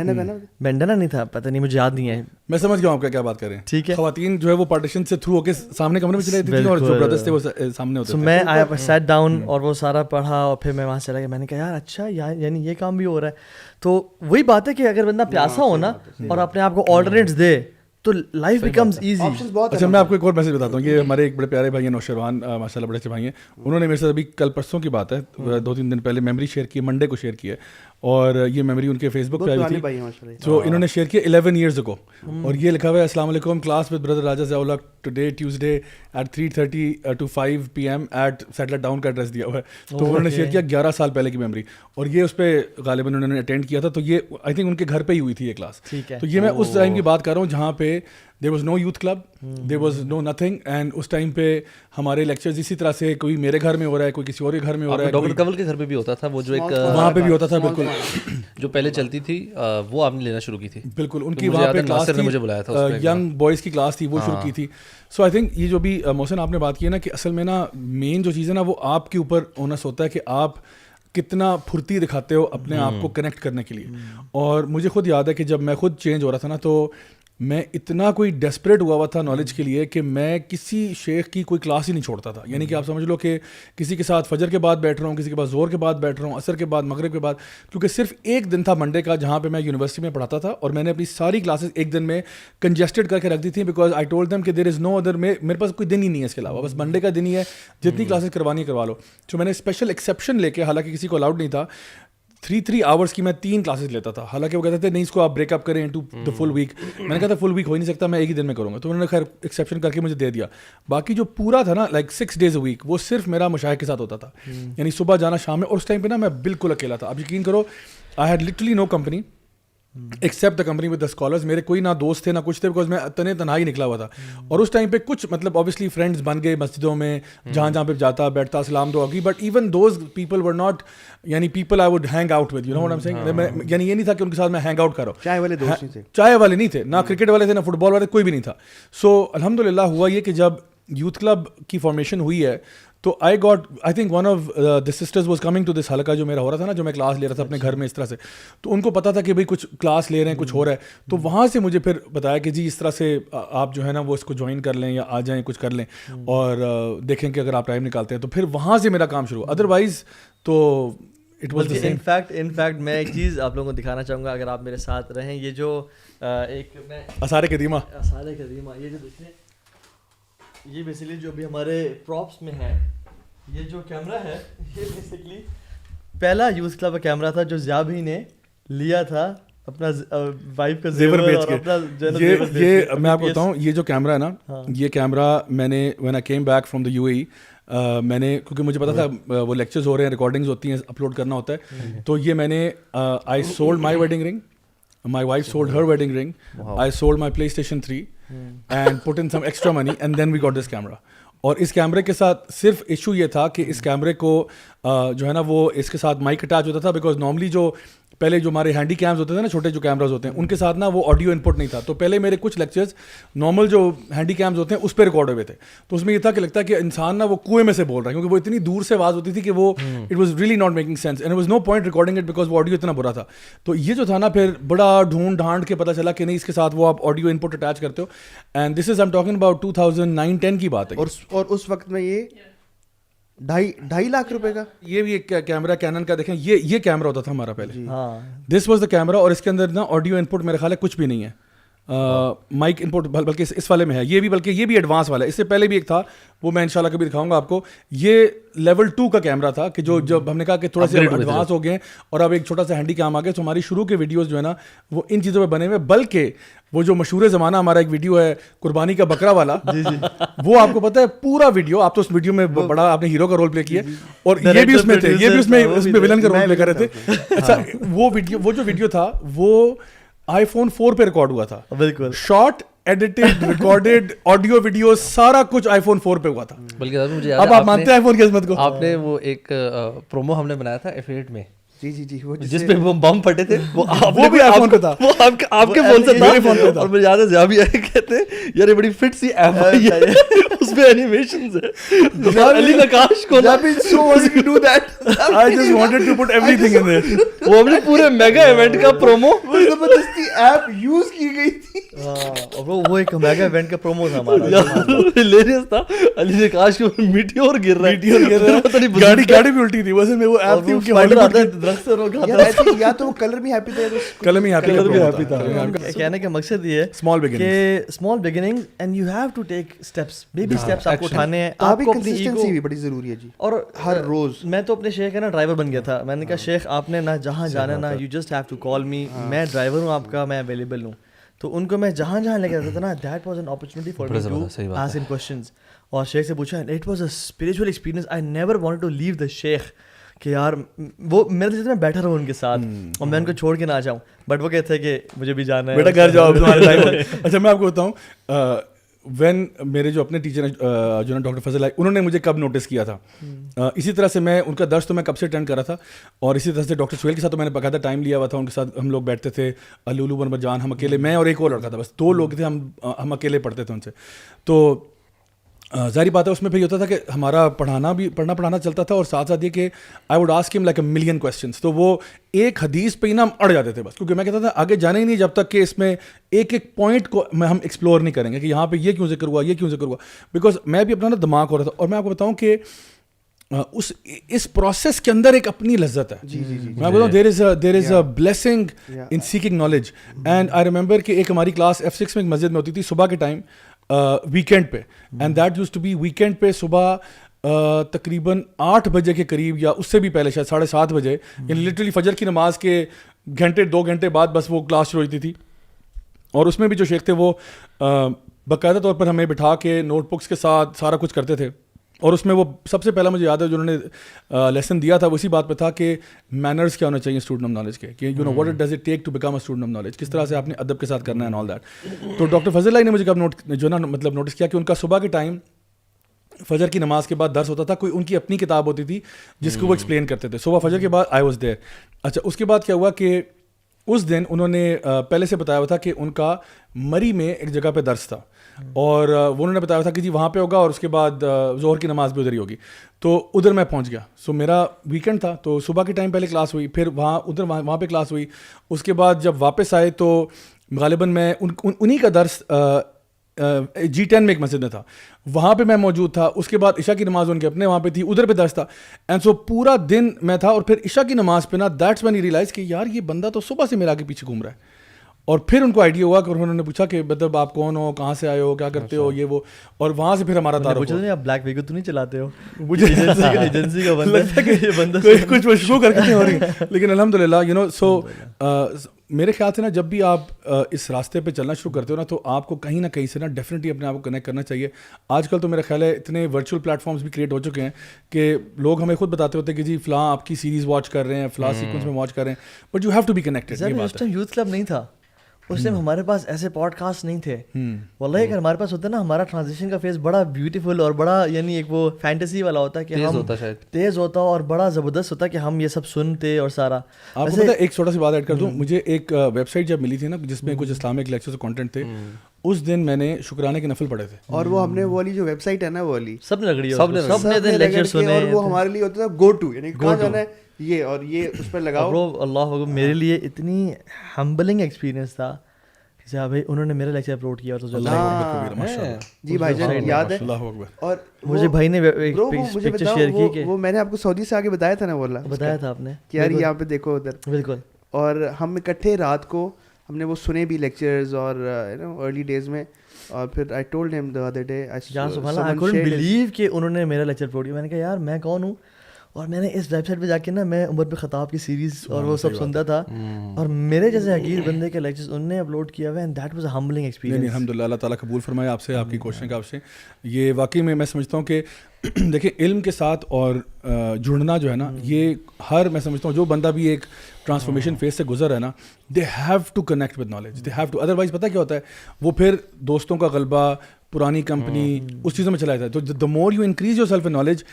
بینڈانا نہیں تھا, پتہ نہیں, مجھے یاد نہیں ہے. میں سمجھ گیا ہوں آپ کا کیا بات کر رہے ہیں. ٹھیک ہے, خواتین جو ہے وہ پارٹیشن سے تھرو ہو کے سامنے کمرے میں چلے جاتی تھیں اور جو بردرز تھے وہ سامنے ہوتے تھے. میں آیا, سیٹ ڈاؤن, اور وہ سارا پڑھا, اور پھر میں وہاں سے چلا گیا. میں نے کہا یار اچھا, یعنی یہ کام بھی ہو رہا ہے. تو وہی بات ہے کہ اگر بندہ پیاسا ہو نا اور اپنے آپ کو آلٹرنیٹس دے تو لائف بیکمز ایزی. اچھا, میں آپ کو ایک اور میسج بتاتا ہوں. یہ ہمارے ایک بڑے پیارے بھائی ہیں نوشروان, ماشاء اللہ بڑے اچھے بھائی ہیں. انہوں نے میرے ساتھ ابھی کل پرسوں کی بات ہے, 2-3 دن پہلے میموری شیئر کی, منڈے کو شیئر کی ہے, اور یہ میموری ان کے فیس بک پہ آئی تھی. تو انہوں نے شیئر کیا 11 years ago, اور یہ لکھا ہوا ہے السلام علیکم, class with brother Raja Ziaullah today Tuesday at 3:30 to 5 PM at settler down کا ایڈریس دیا ہوا ہے. تو انہوں نے شیئر کیا 11 سال پہلے کی میموری, اور یہ اس پہ غالباً انہوں نے اٹینڈ کیا تھا. تو یہ آئی تھنک ان کے گھر پہ ہی ہوئی تھی یہ کلاس. تو یہ میں اس ٹائم کی بات کر رہا ہوں جہاں پہ there was no youth club, there was no nothing, and اس ٹائم پہ ہمارے لیکچرز اسی طرح سے کوئی میرے گھر میں ہو رہا ہے, کوئی کسی اور کے گھر میں ہو رہا ہے. ڈاکٹر کنول کے گھر پہ بھی ہوتا تھا وہ, جو ایک وہاں پہ بھی ہوتا تھا, بالکل جو پہلے چلتی تھی وہ آپ نے لینا شروع کی تھی. بالکل, ان کی وہاں پہ کلاس تھی, مجھے بلایا تھا, ینگ بوائز کی کلاس تھی, وہ شروع کی تھی. سو آئی تھنک یہ جو بھی محسن آپ نے بات کی ہے نا, کہ اصل میں نا مین جو چیز ہے نا وہ آپ کے اوپر اونس ہوتا ہے کہ آپ کتنا پھرتی دکھاتے ہو اپنے آپ کو کنیکٹ کرنے کے لیے. اور مجھے خود یاد ہے کہ جب میں خود چینج ہو رہا تھا نا, تو میں اتنا کوئی ڈیسپریٹ ہوا تھا نالج کے لیے کہ میں کسی شیخ کی کوئی کلاس ہی نہیں چھوڑتا تھا. یعنی کہ آپ سمجھ لو کہ کسی کے ساتھ فجر کے بعد بیٹھ رہا ہوں, کسی کے بعد زور کے بعد بیٹھ رہا ہوں, عصر کے بعد, مغرب کے بعد, کیونکہ صرف ایک دن تھا منڈے کا جہاں پہ میں یونیورسٹی میں پڑھاتا تھا, اور میں نے اپنی ساری کلاسز ایک دن میں کنجسٹڈ کر کے رکھ دی تھی, بیکاز آئی ٹولڈ دیم کہ دیر از نو ادر, میرے پاس کوئی دن ہی نہیں ہے اس کے علاوہ, بس منڈے کا دن ہی ہے, جتنی کلاسز کروانی ہے کروا لو. تو میں نے اسپیشل ایکسیپشن لے کے, حالانکہ کسی کو الاؤڈ نہیں تھا, 3 hours کی میں 3 کلاسز لیتا تھا. حالانکہ وہ کہتے تھے نہیں اس کو آپ بریک اپ کریں انٹو دا فل ویک. میں نے کہا تھا فل ویک ہو ہی نہیں سکتا, میں ایک ہی دن میں کروں گا. تو انہوں نے خیر ایکسیپشن کر کے مجھے دے دیا. باقی جو پورا تھا نا, لائک 6 days a week, وہ صرف میرا مشائخ کے ساتھ ہوتا تھا. یعنی صبح جانا شام میں, اور اس ٹائم پہ نا میں بالکل اکیلا تھا. اب یقین کرو, I had literally no company except the company with the scholars. میرے کوئی نہ دوست تھے نہ کچھ تھے, بیکاز میں تنہا ہی نکلا ہوا تھا. اور اس ٹائم پہ کچھ مطلب اوبیسلی فرینڈس بن گئے مسجدوں میں, جہاں پہ جاتا بیٹھتا, سلام دعا کی, but even those people were not, یعنی people I would hang out with, you know what I am saying. یعنی یہ نہیں تھا کہ ان کے ساتھ میں ہینگ آؤٹ کروں. چائے والے نہیں تھے, نہ کرکٹ والے تھے, نہ فٹ بال والے, کوئی بھی نہیں تھا. سو الحمد للہ ہوا یہ کہ جب یوتھ کلب کی فارمیشن ہوئی ہے, تو I think one of the sisters was coming to this حلقہ جو میرا ہو رہا تھا نا, جو میں کلاس لے رہا تھا اپنے گھر میں اس طرح سے. تو ان کو پتا تھا کہ بھائی کچھ کلاس لے رہے ہیں, کچھ ہو رہا ہے. تو وہاں سے مجھے پھر بتایا کہ جی اس طرح سے آپ جو ہے نا وہ اس کو جوائن کر لیں, یا آ جائیں, کچھ کر لیں, اور دیکھیں کہ اگر آپ ٹائم نکالتے ہیں. تو پھر وہاں سے میرا کام شروع. ادروائز تو it was the same. In fact میں ایک چیز آپ لوگوں کو دکھانا چاہوں گا, اگر آپ میرے ساتھ رہیں. یہ جو ایک آثار قدیمہ, یہ جو دیکھیں, یہ بیسیکلی جو ابھی ہمارے پراپس میں ہے, یہ جو کیمرہ ہے, یہ بیسیکلی پہلا یوتھ کلب کا کیمرہ تھا جو ضیاء بھائی نے لیا تھا اپنا وائف کا زیور بیچ کے. یہ میں آپ کو بتاؤں, یہ جو کیمرہ ہے نا, یہ کیمرہ میں نے when I came back from the UAE, میں نے, کیونکہ مجھے پتا تھا وہ لیکچرز ہو رہے ہیں, ریکارڈنگز ہوتی ہیں, اپلوڈ کرنا ہوتا ہے. تو یہ میں نے آئی سولڈ مائی ویڈنگ رنگ, my wife sold her wedding ring, I sold my PlayStation 3 and put in some extra money, and then we got this camera. اور اس کیمرے کے ساتھ صرف ایشو یہ تھا کہ اس کیمرے کو جو ہے نا وہ اس کے ساتھ مائک اٹیچ ہوتا تھا, بیکاز نارملی جو پہلے جو ہمارے ہینڈی کیمز ہوتے تھے نا, چھوٹے جو کیمراز ہوتے ہیں, ان کے ساتھ نا وہ آڈیو ان پٹ نہیں تھا. تو پہلے میرے کچھ لیکچرز نارمل جو ہینڈی کیمز ہوتے ہیں اس پہ ریکارڈ ہوئے تھے. تو اس میں یہ تھا کہ لگتا ہے کہ انسان نا وہ کنویں میں سے بول رہا ہے, کیونکہ وہ اتنی دور سے آواز ہوتی تھی کہ وہ it was really not making sense, and it was no point recording it, because وہ آڈیو اتنا برا تھا. تو یہ جو تھا نا, پھر بڑا ڈھونڈ ڈھانڈ کے پتہ چلا کہ نہیں, اس کے ساتھ وہ آپ آڈیو ان پٹ اٹیچ کرتے ہو. And this is I am talking about 2009-10 کی بات ہے. اور اس وقت میں یہ 2.5 لاکھ روپے کا یہ بھی ایک کیمرہ کینن کا, دیکھیں یہ کیمرہ ہوتا تھا ہمارا پہلے, دس واز دا کیمرہ. اور اس کے اندر نا آڈیو ان پٹ میرے خیال ہے کچھ بھی نہیں ہے, مائک ان پٹ بلکہ اس والے میں ہے. یہ بھی بلکہ یہ بھی ایڈوانس والا ہے, اس سے پہلے بھی ایک تھا, وہ میں انشاءاللہ کبھی دکھاؤں گا آپ کو. یہ لیول 2 کا کیمرہ تھا, کہ جو جب ہم نے کہا کہ تھوڑا سا ایڈوانس ہو گئے اور اب ایک چھوٹا سا ہینڈی کام آ گیا, تو ہماری شروع کے ویڈیوز جو ہے نا وہ ان چیزوں پہ بنے ہوئے. بلکہ وہ جو مشہور زمانہ ہمارا ایک ویڈیو ہے قربانی کا بکرا والا, وہ آپ کو پتہ ہے پورا ویڈیو, آپ تو اس ویڈیو میں بڑا آپ نے ہیرو کا رول پلے کیا, اور یہ بھی اس میں تھے, یہ بھی اس میں ولن کا رول پلے کر رہے تھے. اچھا, وہ جو ویڈیو تھا وہ iPhone 4 پہ ریکارڈ ہوا تھا, بالکل short edited recorded audio video سارا کچھ آئی فون 4 پہ ہوا تھا. بلکہ مجھے اب آپ مانتے ہیں آئی فون کی عظمت کو. آپ نے وہ ایک پرومو ہم نے بنایا تھا F8 میں, جی وہ جس پہ وہ بم پھٹے تھے, وہ بھی آئی فون پہ تھا, وہ آپ کے فون سے تھا. اور مجھے یاد ہے زیادہ بھی آئے کہتے ہیں یار یہ بڑی فٹ سی ایپ آئی ہے, اس میں اینیمیشنز ہے. علی نقاش کو I just wanted to put everything in there. وہ اپنے پورے میگا ایونٹ کا پرومو زبردستی ایپ یوز کی گئی تھی. وہ ایک میگا ایونٹ کا پرومو تھا ہمارا, ہلیریس تھا. علی نقاش کو میٹیور گر رہا ہے, گاڑی بھی الٹی تھی. ویسے میں وہ ایپ تھی کہ درخت سے روکا, یا تو وہ کلر بھی ہیپی تھا, کلر بھی ہیپی تھا. کہنے کا مقصد یہ ہے small beginning and you have to take steps, baby steps آپ کو اٹھانے ہیں. آپ کو اپنی ایگو بھی بڑی ضروری ہے جی. اور ہر روز میں تو اپنے شیخ کا نا ڈرائیور بن گیا تھا. میں نے کہا شیخ آپ نے نہ جہاں جانا نا, you just have to call me, میں ڈرائیور ہوں آپ کا, میں اویلیبل ہوں. تو ان کو میں جہاں جہاں لے کے جاتا تھا نا, that was an opportunity for me to ask in questions. اور شیخ سے پوچھا, it was a spiritual experience. I never wanted to leave the شیخ, کہ یار وہ میرے سے میں بیٹھا رہوں ان کے ساتھ اور میں ان کو چھوڑ کے نہ جاؤں. بٹ وہ کہتے ہیں کہ مجھے بھی جانا ہے, بیٹا گھر جاؤ. اچھا میں آپ کو بتاؤں, وین میرے جو اپنے ٹیچر ہیں جو نا ڈاکٹر فضل, انہوں نے مجھے کب نوٹس کیا تھا, اسی طرح سے میں ان کا درس تو میں کب سے اٹینڈ کر رہا تھا, اور اسی طرح سے ڈاکٹر سہیل کے ساتھ تو میں نے باقاعدہ ٹائم لیا ہوا تھا. ان کے ساتھ ہم لوگ بیٹھتے تھے, لولو بن جان, ہم اکیلے, میں اور ایک اور لڑکا تھا, بس 2 لوگ تھے, ہم اکیلے پڑھتے تھے ان سے. تو ظاہری بات ہے اس میں پھر یہ ہوتا تھا کہ ہمارا پڑھانا چلتا تھا, اور ساتھ ساتھ یہ کہ آئی ووڈ آسک ہم لائک اے ملین کویسچنس. تو وہ ایک حدیث پہ ہی نا ہم اڑ جاتے تھے بس, کیونکہ میں کہتا تھا آگے جانا ہی نہیں جب تک کہ اس میں ایک پوائنٹ کو ہم ایکسپلور نہیں کریں گے کہ یہاں پہ یہ کیوں ذکر ہوا, یہ کیوں ذکر ہوا. بیکاز میں بھی اپنا نا دماغ ہو رہا تھا. اور میں آپ کو بتاؤں کہ اس پروسیس کے اندر ایک اپنی لذت ہے. میں بتاؤں there is a blessing in seeking knowledge. And I remember کہ ایک ہماری کلاس F6 میں ایک مسجد میں ہوتی تھی صبح کے ٹائم, ویکینڈ پہ, and that used to be weekend پہ صبح تقریباً 8 بجے کے قریب, یا اس سے بھی پہلے شاید 7:30 بجے, یعنی لٹرلی فجر کی نماز کے 2 گھنٹے بعد بس وہ کلاس شروع ہوتی تھی. اور اس میں بھی جو شیخ تھے وہ باقاعدہ طور پر ہمیں بٹھا کے نوٹ بکس کے ساتھ سارا کچھ کرتے تھے. اور اس میں وہ سب سے پہلا مجھے یاد ہے جو انہوں نے لیسن دیا تھا, وہ اسی بات پہ تھا کہ مینرز کیا ہونا چاہیے اسٹوڈنٹ آف نالج کے, کہ you know what does it take to become a student of knowledge, کس طرح سے آپ نے ادب کے ساتھ کرنا ہے اینڈ آل دیٹ. تو ڈاکٹر فضل نے مجھے کب نوٹس کیا کہ ان کا صبح کے ٹائم فجر کی نماز کے بعد درس ہوتا تھا, کوئی ان کی اپنی کتاب ہوتی تھی جس کو وہ ایکسپلین کرتے تھے صبح فجر کے بعد. I was there. اچھا اس کے بعد کیا ہوا کہ اس دن انہوں نے پہلے سے بتایا ہوا تھا کہ ان کا مری میں ایک جگہ پہ درس تھا, اور وہ انہوں نے بتایا تھا کہ جی وہاں پہ ہوگا, اور اس کے بعد ظہر کی نماز بھی ادھر ہی ہوگی. تو ادھر میں پہنچ گیا. سو میرا ویکینڈ تھا, تو صبح کے ٹائم پہلے کلاس ہوئی, پھر وہاں پہ کلاس ہوئی. اس کے بعد جب واپس آئے تو غالباً میں انہی کا درس G10 میں ایک مسجد میں تھا, وہاں پہ میں موجود تھا. اس کے بعد عشاء کی نماز ان کے اپنے وہاں پہ تھی, ادھر پہ درس تھا. اینڈ سو پورا دن میں تھا, اور پھر عشاء کی نماز پہ نا دیٹس وین ہی ریئلائز کہ یار یہ بندہ تو صبح سے میرا آگے پیچھے گھوم رہا ہے. اور پھر ان کو آئیڈیا ہوا کہ انہوں نے پوچھا کہ مطلب آپ کون ہو, کہاں سے آئے ہو, کیا کرتے ہو, یہ وہ. اور وہاں سے پھر ہمارا تعارف ہوا. آپ بلیک ویگو تو نہیں چلاتے ہو؟ مجھے ایجنسی کا بندہ کچھ مشکو کر کے ہو رہی ہے, لیکن الحمدللہ یو نو. سو میرے خیال سے نا جب بھی آپ اس راستے پہ چلنا شروع کرتے ہو نا, تو آپ کو کہیں نہ کہیں سے نا ڈیفینیٹلی اپنے آپ کو کنیکٹ کرنا چاہیے. آج کل تو میرا خیال ہے اتنے ورچوئل پلیٹ فارمس بھی کریٹ ہو چکے ہیں کہ لوگ ہمیں خود بتاتے ہوتے ہیں کہ جی فلاں آپ کی سیریز واچ کر رہے ہیں, فلاں سیکوینس میں واچ کر رہے ہیں, but you have to be connected. یہ بات ہے. یوتھ کلب نہیں تھا اس ٹائم, ہمارے پاس ایسے پوڈ کاسٹ نہیں تھے. واللہ اگر ہمارے پاس ہوتا نا, ہمارا ٹرانزیشن کا فیز بڑا بیوٹیفل اور بڑا یعنی ایک وہ فینٹیسی والا ہوتا کہ ہم تیز ہوتا اور بڑا زبردست ہوتا کہ ہم یہ سب سنتے. اور سارا آپ کو پتہ ہے, ایک چھوٹا سی بات ایڈ کر دوں, مجھے ایک ویب سائٹ جب ملی تھی نا جس میں کچھ اسلامک لیکچرز کنٹینٹ تھے, اس دن میں نے شکرانے کے نفل پڑھے تھے. اور وہ ہم نے وہ والی جو ویب سائٹ ہے نا, وہ والی سب نے لگڑی, سب نے لیکچر سنے, اور وہ ہمارے لیے ہوتا تھا گو ٹو, یعنی کہاں جانا ہے یہ, اور یہ اس پہ لگاؤ. برو اللہ اکبر, میرے لیے اتنی ہمبلنگ ایکسپیرینس تھا. جہاں بھائی انہوں نے میرا لیکچر اپلوڈ کیا, تو جی بھائی جان یاد ہے. اور مجھے بھائی نے پکچر شیئر کی کہ وہ میں نے آپ کو سعودی سے آگے بتایا تھا نا, بولا بتایا تھا آپ نے کہ یار یہاں پہ دیکھو ادھر. بالکل. اور ہم اکٹھے رات کو ہم نے وہ سنے بھی لیکچرز, اور ارلی ڈیز میں. اور پھر I told him the other day, سبحان اللہ, آئی کڈنٹ بلیو کہ انہوں نے میرا لیکچر اپلوڈ کیا. میں نے کہا یار میں کون ہوں, اور میں نے اس ویب سائٹ پہ جا کے نا میں عمر بن خطاب کی سیریز اور وہ سب سنتا تھا, اور میرے جیسے حقیر بندے کے لیکچرز انہوں نے اپلوڈ کیا ہوا, and that was a humbling experience. نہیں الحمد للہ, اللہ تعالیٰ قبول فرمائے آپ سے, آپ کی کوششیں کا آپ سے. یہ واقعی میں سمجھتا ہوں کہ دیکھیں علم کے ساتھ اور جڑنا جو ہے نا, یہ میں سمجھتا ہوں جو بندہ بھی ایک ٹرانسفارمیشن فیز سے گزر ہے نا, they have to connect with knowledge, they have to, otherwise پتہ کیا ہوتا ہے, وہ پھر دوستوں کا غلبہ, پرانی کمپنی, اس چیزوں میں چلا جاتا ہے. تو the more you increase your self in knowledge,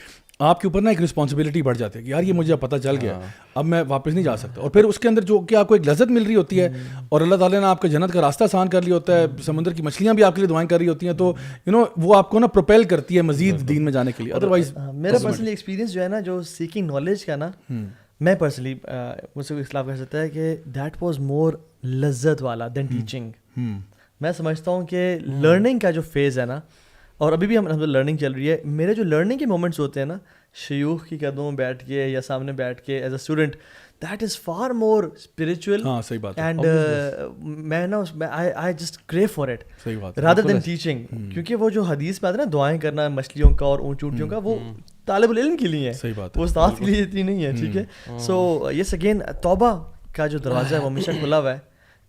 آپ کے اوپر نا ایک رسپانسبلٹی بڑھ جاتی ہے کہ یار یہ مجھے پتہ چل گیا, اب میں واپس نہیں جا سکتا. اور پھر اس کے اندر جو کہ آپ کو ایک لذت مل رہی ہوتی ہے, اور اللہ تعالیٰ نے آپ کے جنت کا راستہ آسان کر لیا ہوتا ہے, سمندر کی مچھلیاں بھی آپ کے لیے دعائیں کر رہی ہوتی ہیں, تو یو نو وہ آپ کو نا پروپیل کرتی ہے مزید دین میں جانے کے لیے. ادروائز میرا پرسنلی ایکسپیرینس جو ہے نا, جو سیکنگ نالج کا نا, میں پرسنلی مجھ سے کوئی اختلاف کر سکتا ہے کہ دیٹ واز مور لذت والا دین ٹیچنگ. میں سمجھتا ہوں کہ لرننگ کا جو فیز ہے نا, اور ابھی بھی ہم لرننگ چل رہی ہے, میرے جو لرننگ کے مومنٹس ہوتے ہیں نا, شیوخ کی قدموں میں بیٹھ کے یا سامنے بیٹھ کے as a student, that is for more spiritual. ہاں صحیح بات ہے, اینڈ میں نا I just crew for it صحیح بات ہے, رادر دین ٹیچنگ. کیونکہ وہ جو حدیث میں آتا ہے نا دعائیں کرنا مچھلیوں کا اور اونٹ اونٹیوں کا, وہ طالب العلم کے لیے ہے, صحیح بات ہے, وہ استاد کے لیے اتنی نہیں ہے. ٹھیک ہے, سو یس اگین توبہ کا جو دروازہ ہے وہ ہمیشہ کھلا ہوا ہے.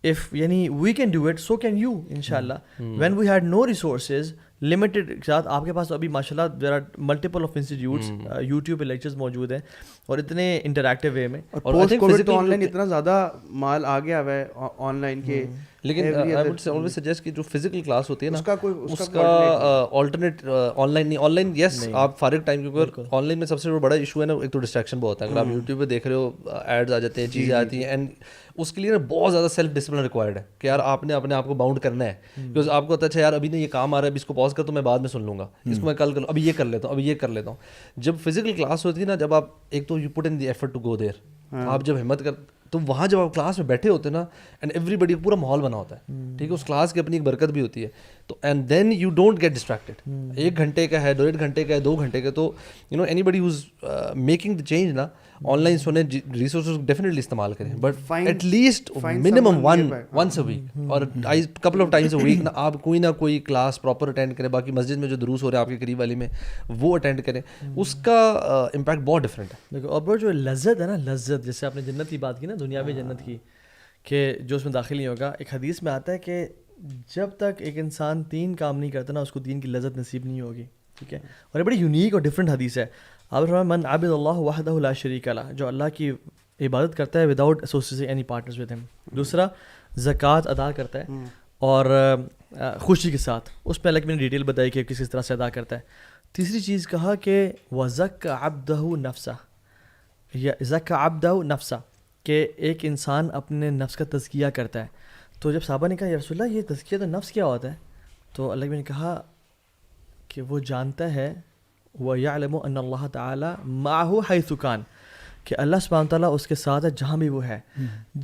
if یعنی we can do it so can you inshallah. when we had no resources limited کے ساتھ, آپ کے پاس ابھی ماشاء اللہ there are multiple of institutes, YouTube پہ لیکچرز موجود ہیں اور اتنے انٹریکٹیو وے میں. اور پوسٹ کووڈ تو آن لائن اتنا زیادہ مال آ گیا ہوا ہے آن لائن کے, لیکن آئی وڈ آلویز سجیسٹ کہ جو فزیکل کلاس ہوتی ہے نا, اس کا آلٹرنیٹ آن لائن نہیں. آن لائن یس آپ فارغ ٹائم, کیونکہ آن لائن میں سب سے بڑا ایشو ہے نا, ایک تو ڈسٹریکشن بہت ہے. اگر آپ یوٹیوب پہ دیکھ رہے ہو, ایڈز آ جاتے ہیں, چیزیں آتی ہیں, اینڈ اس کے لیے نا بہت زیادہ سیلف ڈسپلن ریکوائرڈ ہے کہ یار آپ نے اپنے آپ کو باؤنڈ کرنا ہے. بیکاز آپ کو اچھا یار ابھی نہیں یہ کام آ رہا ہے, ابھی اس کو پاز کر تو میں بعد میں سن لوں گا, اس کو میں کل کر لوں, ابھی یہ کر لیتا ہوں, ابھی یہ کر لیتا ہوں. جب فزیکل کلاس ہوتی ہے نا, جب آپ ایک تو you put in the effort to go there, آپ جب ہمت کر, تو وہاں جب آپ کلاس میں بیٹھے ہوتے ہیں نا, اینڈ ایوری بڈی پورا ماحول بنا ہوتا ہے, ٹھیک ہے, اس کلاس کی اپنی ایک برکت بھی ہوتی ہے. تو and then you don't get distracted. 1 گھنٹے کا ہے, 1.5 گھنٹے کا ہے, 2 گھنٹے کا, تو you know anybody who's making the change نا, آن لائن سنیں, ریسورسز ڈیفینیٹلی استعمال کریں, but at least minimum once a week اور couple of times a week نا, آپ کوئی نہ کوئی کلاس پراپر اٹینڈ کریں. باقی مسجد میں جو دروس ہو رہے ہیں آپ کے قریب والی میں, وہ اٹینڈ کریں, اس کا امپیکٹ بہت ڈفرینٹ ہے. دیکھو اور جو لذت ہے نا, لذت جیسے آپ نے جنت کی بات کی نا, دنیاوی جنت کی, کہ جو اس میں داخل نہیں ہوگا. ایک حدیث میں آتا ہے کہ جب تک ایک انسان 3 کام نہیں کرتا نا, اس کو دین کی لذت نصیب نہیں ہوگی. ٹھیک ہے, اور یہ بڑی یونیک اور ڈفرینٹ حدیث ہے. آپ من عبد اللہ وحدہ لا شریک لہ, جو اللہ کی عبادت کرتا ہے without associating any partners with ہم. دوسرا زکوٰۃ ادا کرتا ہے اور خوشی کے ساتھ, اس پہ الگ میں نے ڈیٹیل بتائی کہ کس طرح سے ادا کرتا ہے. تیسری چیز کہا کہ وزکى عبدہ نفسہ, یا زکى عبدہ نفسہ, کہ ایک انسان اپنے نفس کا تزکیہ کرتا ہے. تو جب صحابہ نے کہا یا رسول اللہ یہ تزکیہ تو نفس کیا ہوتا ہے, تو اللہ نے کہا کہ وہ جانتا ہے وَيَعْلَمُ أَنَّ اللَّهَ تَعَالَى مَعَهُ حَيْثُ كَانَ, کہ اللہ سبحانہ تعالیٰ اس کے ساتھ ہے جہاں بھی وہ ہے.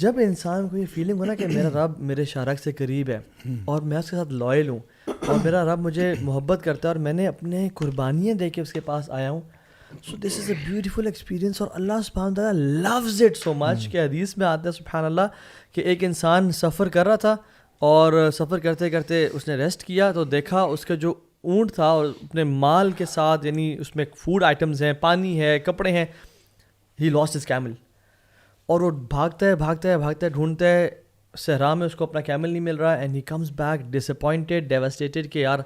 جب انسان کو یہ فیلنگ ہو نا کہ میرا رب میرے شارک سے قریب ہے اور میں اس کے ساتھ لائل ہوں, اور میرا رب مجھے محبت کرتا ہے, اور میں نے اپنے قربانیاں دے کے اس کے پاس آیا ہوں, سو دس از اے بیوٹیفل ایکسپیرینس. اور اللہ سبحانہ تعالیٰ لوز اٹ سو مچ کہ حدیث میں آتا ہے سبحان اللہ کہ ایک انسان سفر کر رہا تھا, اور سفر کرتے کرتے اس نے ریسٹ کیا, تو دیکھا اس کا جو اونٹ تھا اور اپنے مال کے ساتھ, یعنی اس میں فوڈ آئٹمز ہیں, پانی ہے, کپڑے ہیں, ہی لاسٹ ہز کیمل. اور وہ بھاگتا ہے ڈھونڈتا ہے صحرا میں, اس کو اپنا کیمل نہیں مل رہا, and he comes back disappointed, devastated, کہ یار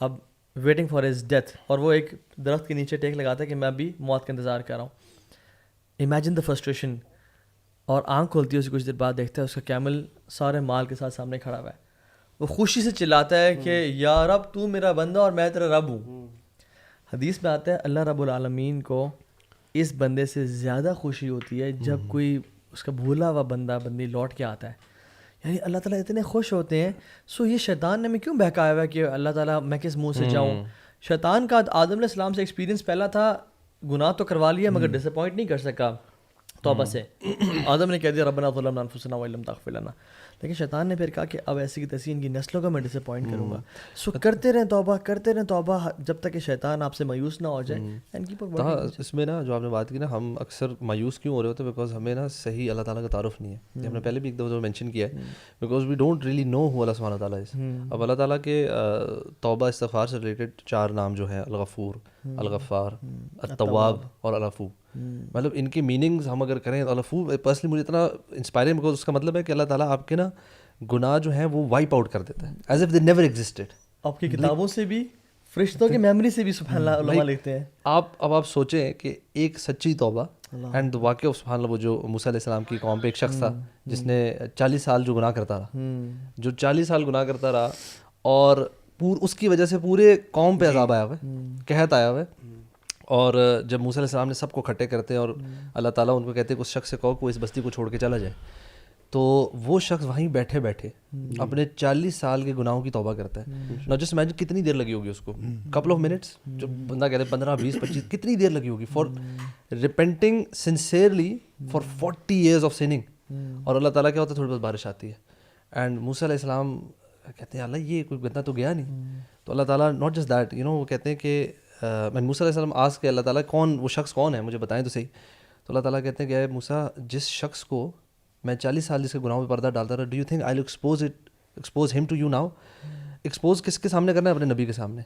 اب ویٹنگ فار ہز ڈیتھ. اور وہ ایک درخت کے نیچے ٹیک لگاتا ہے کہ میں ابھی موت کا انتظار کر رہا ہوں. Imagine the frustration. اور آنکھ کھولتی ہے اسے کچھ دیر بعد, دیکھتا ہے اس کا کیمل سارے مال کے ساتھ سامنے کھڑا ہوا ہے. وہ خوشی سے چلاتا ہے کہ یا رب تو میرا بندہ اور میں تیرا رب ہوں. حدیث میں آتا ہے اللہ رب العالمین کو اس بندے سے زیادہ خوشی ہوتی ہے جب کوئی اس کا بھولا ہوا بندہ بندی لوٹ کے آتا ہے. یعنی اللہ تعالیٰ اتنے خوش ہوتے ہیں. سو یہ شیطان نے میں کیوں بہکایا ہوا ہے کہ اللہ تعالیٰ میں کس منہ سے جاؤں. شیطان کا آدم علیہ السلام سے ایکسپیرینس پہلا تھا, گناہ تو کروا لیا مگر ڈس اپوائنٹ نہیں کر سکا توبہ سے. آدم نے کہہ دیا ربنا ظلمنا انفسنا وان لم تغفر لنا, لیکن شیطان نے پھر کہا کہ اب ایسی کی تیسی ان کی نسلوں کا میں ڈس اپوائنٹ کروں گا. سو کرتے رہیں توبہ جب تک کہ شیطان آپ سے مایوس نہ ہو جائے. اس میں نا جو آپ نے بات کی نا, ہم اکثر مایوس کیوں ہو رہے ہوتے ہیں, بیکاز ہمیں نا صحیح اللہ تعالیٰ کا تعارف نہیں ہے. ہم نے پہلے بھی ایک دفعہ مینشن کیا ہے, بیکاز وی ڈونٹ ریئلی نو ہو اللہ سبحانہ تعالیٰ از. اب اللہ تعالیٰ کے توبہ استغفار سے ریلیٹڈ 4 نام جو ہیں, الغفور, الغفار, التواب اور العفو, مطلب ان کی میننگز ہم اگر کریں پرسنلی مجھے اتنا انسپائرنگ، بیکاز اس کا مطلب ہے کہ اللہ تعالیٰ آپ کے نا گناہ جو ہیں وہ وائپ آؤٹ کر دیتا ہے as if they never existed. آپ کی کتابوں سے بھی، فرشتوں کی میموری سے بھی سبحان اللہ علماء لکھتے ہیں. آپ سوچیں کہ ایک سچی توبہ اینڈ واقعہ سبحان اللہ، وہ جو موسیٰ علیہ السلام کی قوم پہ ایک شخص تھا جس نے 40 سال جو گناہ کرتا رہا، 40 سال گناہ کرتا رہا، اور اس کی وجہ سے پورے قوم پہ عذاب آیا ہوا ہے، قحط آیا ہوا ہے. اور جب موسیٰ علیہ السلام نے سب کو اکٹھے کرتے ہیں اور اللہ تعالیٰ ان کو کہتے ہیں کہ اس شخص سے کہو کہ وہ اس بستی کو چھوڑ کے چلا جائے، تو وہ شخص وہیں بیٹھے بیٹھے اپنے 40 سال کے گناہوں کی توبہ کرتا ہے. نا جسٹ امیجن کتنی دیر لگی ہوگی اس کو، کپل آف منٹس، جو بندہ کہتے ہیں 15 20 25 کتنی دیر لگی ہوگی for repenting sincerely for 40 years of sinning. اور اللہ تعالیٰ کیا ہوتا ہے، تھوڑی بہت بارش آتی ہے اینڈ موسیٰ علیہ السلام کہتے ہیں اللہ یہ کوئی بندہ تو گیا نہیں. تو اللہ تعالیٰ ناٹ جسٹ دیٹ وہ کہتے ہیں کہ میں موسیٰ علیہ السلام آج کے اللہ تعالیٰ وہ شخص کون ہے مجھے بتائیں تو صحیح. تو اللہ تعالیٰ کہتے ہیں کہ اے موسیٰ، جس شخص کو میں 40 سال جس کے گناہوں پہ پردہ ڈالتا رہا، do you think I will expose him to you now? Expose کس کے سامنے کرنا ہے؟ اپنے نبی کے سامنے.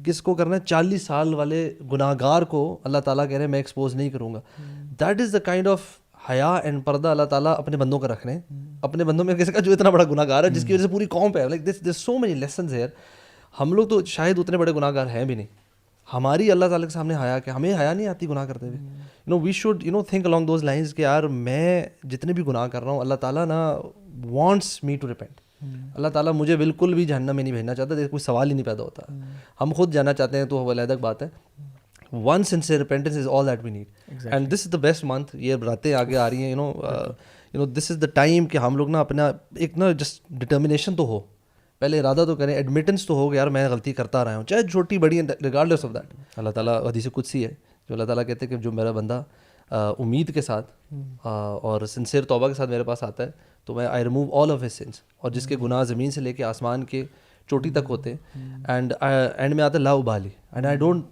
کس کو کرنا ہے؟ 40 سال والے گناہ گار کو اللہ تعالیٰ کہہ رہے ہیں میں ایکسپوز نہیں کروں گا. That is the kind of haya and purdah Allah تعالیٰ اپنے بندوں کا رکھ رہے ہیں، اپنے بندوں میں کسی کا جو اتنا بڑا گناہ گار ہے جس کی وجہ سے پوری قوم پہ. Like this so many lessons here. ہم لوگ تو شاید اتنے بڑے گناہ گار ہیں بھی نہیں. ہماری اللہ تعالیٰ کے سامنے حیا کہ ہمیں حیا نہیں آتی گناہ کرتے ہوئے. We should think along those lines کہ یار میں جتنے بھی گناہ کر رہا ہوں اللہ تعالیٰ نا وانٹس می ٹو ریپینٹ. اللہ تعالیٰ مجھے بالکل بھی جہنم میں نہیں بھیجنا چاہتا، کوئی سوال ہی نہیں پیدا ہوتا. ہم خود جانا چاہتے ہیں تو وہ علیحدہ بات ہے. One sincere repentance is all that we need and this is the best month. یہ راتیں آگے آ رہی ہیں، this is the time کہ ہم لوگ نا اپنا ایک نا جسٹ ڈٹرمنیشن تو ہو، پہلے ارادہ تو کریں، ایڈمیٹنس تو ہو کہ یار میں غلطی کرتا رہا ہوں، چاہے چھوٹی بڑی، ریگارڈلیس آف دیٹ. اللہ تعالیٰ حدیث قدسی ہے جو اللہ تعالیٰ کہتے ہیں کہ جو میرا بندہ امید کے ساتھ اور سنسیئر توبہ کے ساتھ میرے پاس آتا ہے تو میں I remove all of his sins. اور جس کے گناہ زمین سے لے کے آسمان کے چوٹی تک ہوتے ہیں اینڈ اینڈ میں آتا ہے لا ابالی and I don't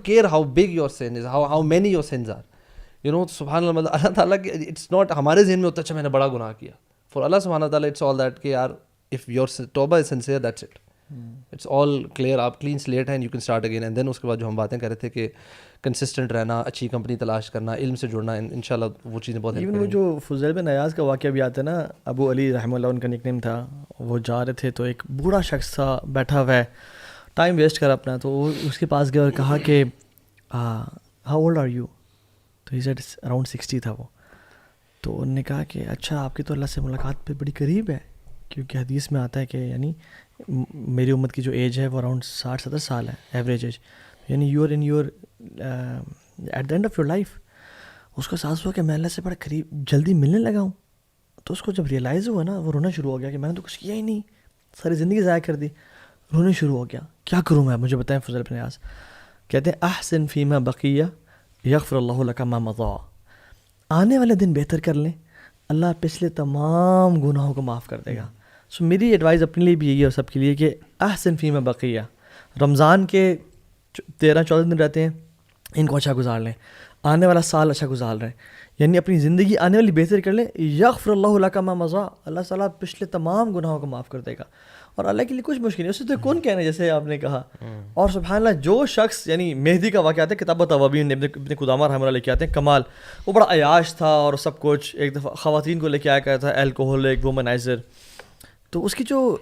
care how big your sin is, how many your sins are. سبحان اللہ. مطلب اللہ تعالیٰ کہ اٹس ناٹ ہمارے ذہن میں ہوتا اچھا میں نے بڑا گناہ کیا. For Allah subhanahu wa ta'ala it's all that کہ یار if your توبہ is sincere that's it, it's all clear. آپ clean slate ہیں and you can start again. and then اس کے بعد جو ہم باتیں کر رہے تھے کہ consistent رہنا، اچھی کمپنی تلاش کرنا، علم سے جڑنا، انشاءاللہ وہ چیزیں بہت ایون وہ جو فضیل بن ایاز کا واقعہ بھی آتا ہے نا، ابو علی رحمہ اللہ ان کا نک نیم تھا. وہ جا رہے تھے تو ایک بوڑھا شخص تھا بیٹھا ہوا ہے، ٹائم ویسٹ کر اپنا. تو وہ اس کے پاس گیا اور کہا کہ ہاؤ اولڈ آر یو؟ تو ہی سیڈ اراؤنڈ 60 تھا وہ. تو انہوں نے کہا کہ اچھا آپ کی تو اللہ سے ملاقات پہ بڑی قریب ہے، کیونکہ حدیث میں آتا ہے کہ یعنی میری امت کی جو ایج ہے وہ اراؤنڈ 60-70 سال ہے ایوریج ایج، یعنی you are in your at the end of your life. اس کو احساس ہوا کہ میں اللہ سے بڑا قریب جلدی ملنے لگا ہوں. تو اس کو جب ریئلائز ہوا نا، وہ رونا شروع ہو گیا کہ میں نے تو کچھ کیا ہی نہیں، ساری زندگی ضائع کر دی. رونے شروع ہو گیا، کیا کروں میں، مجھے بتائیں فضل بن ایاز. کہتے ہیں احسن فیما بقیہ یغفر اللہ لک ما مضی. آنے والے دن بہتر کر لیں، اللہ پچھلے تمام گناہوں کو معاف کر دے گا. سو میری ایڈوائز اپنے لیے بھی یہی ہے اور سب کے لیے کہ احسن فیما بقیہ، رمضان کے 13-14 دن رہتے ہیں، ان کو اچھا گزار لیں، آنے والا سال اچھا گزار لیں، یعنی اپنی زندگی آنے والی بہتر کر لیں. یغفر اللہ لک ما مضی، اللہ تعالیٰ پچھلے تمام گناہوں کو معاف کر دے گا. اور اللہ کے لیے کچھ مشکل نہیں، اسے تو کون کہنا ہے جیسے آپ نے کہا. اور سبحان اللہ جو شخص یعنی مہدی کا واقعہ آتا ہے، کتاب توابین ابن قدامہ رحمہ اللہ لے کے آتے ہیں، کمال. وہ بڑا عیاش تھا اور سب کچھ، ایک دفعہ خواتین کو لے کے آیا کرتا تھا، الکوہولک، وومنائزر. تو اس کی جو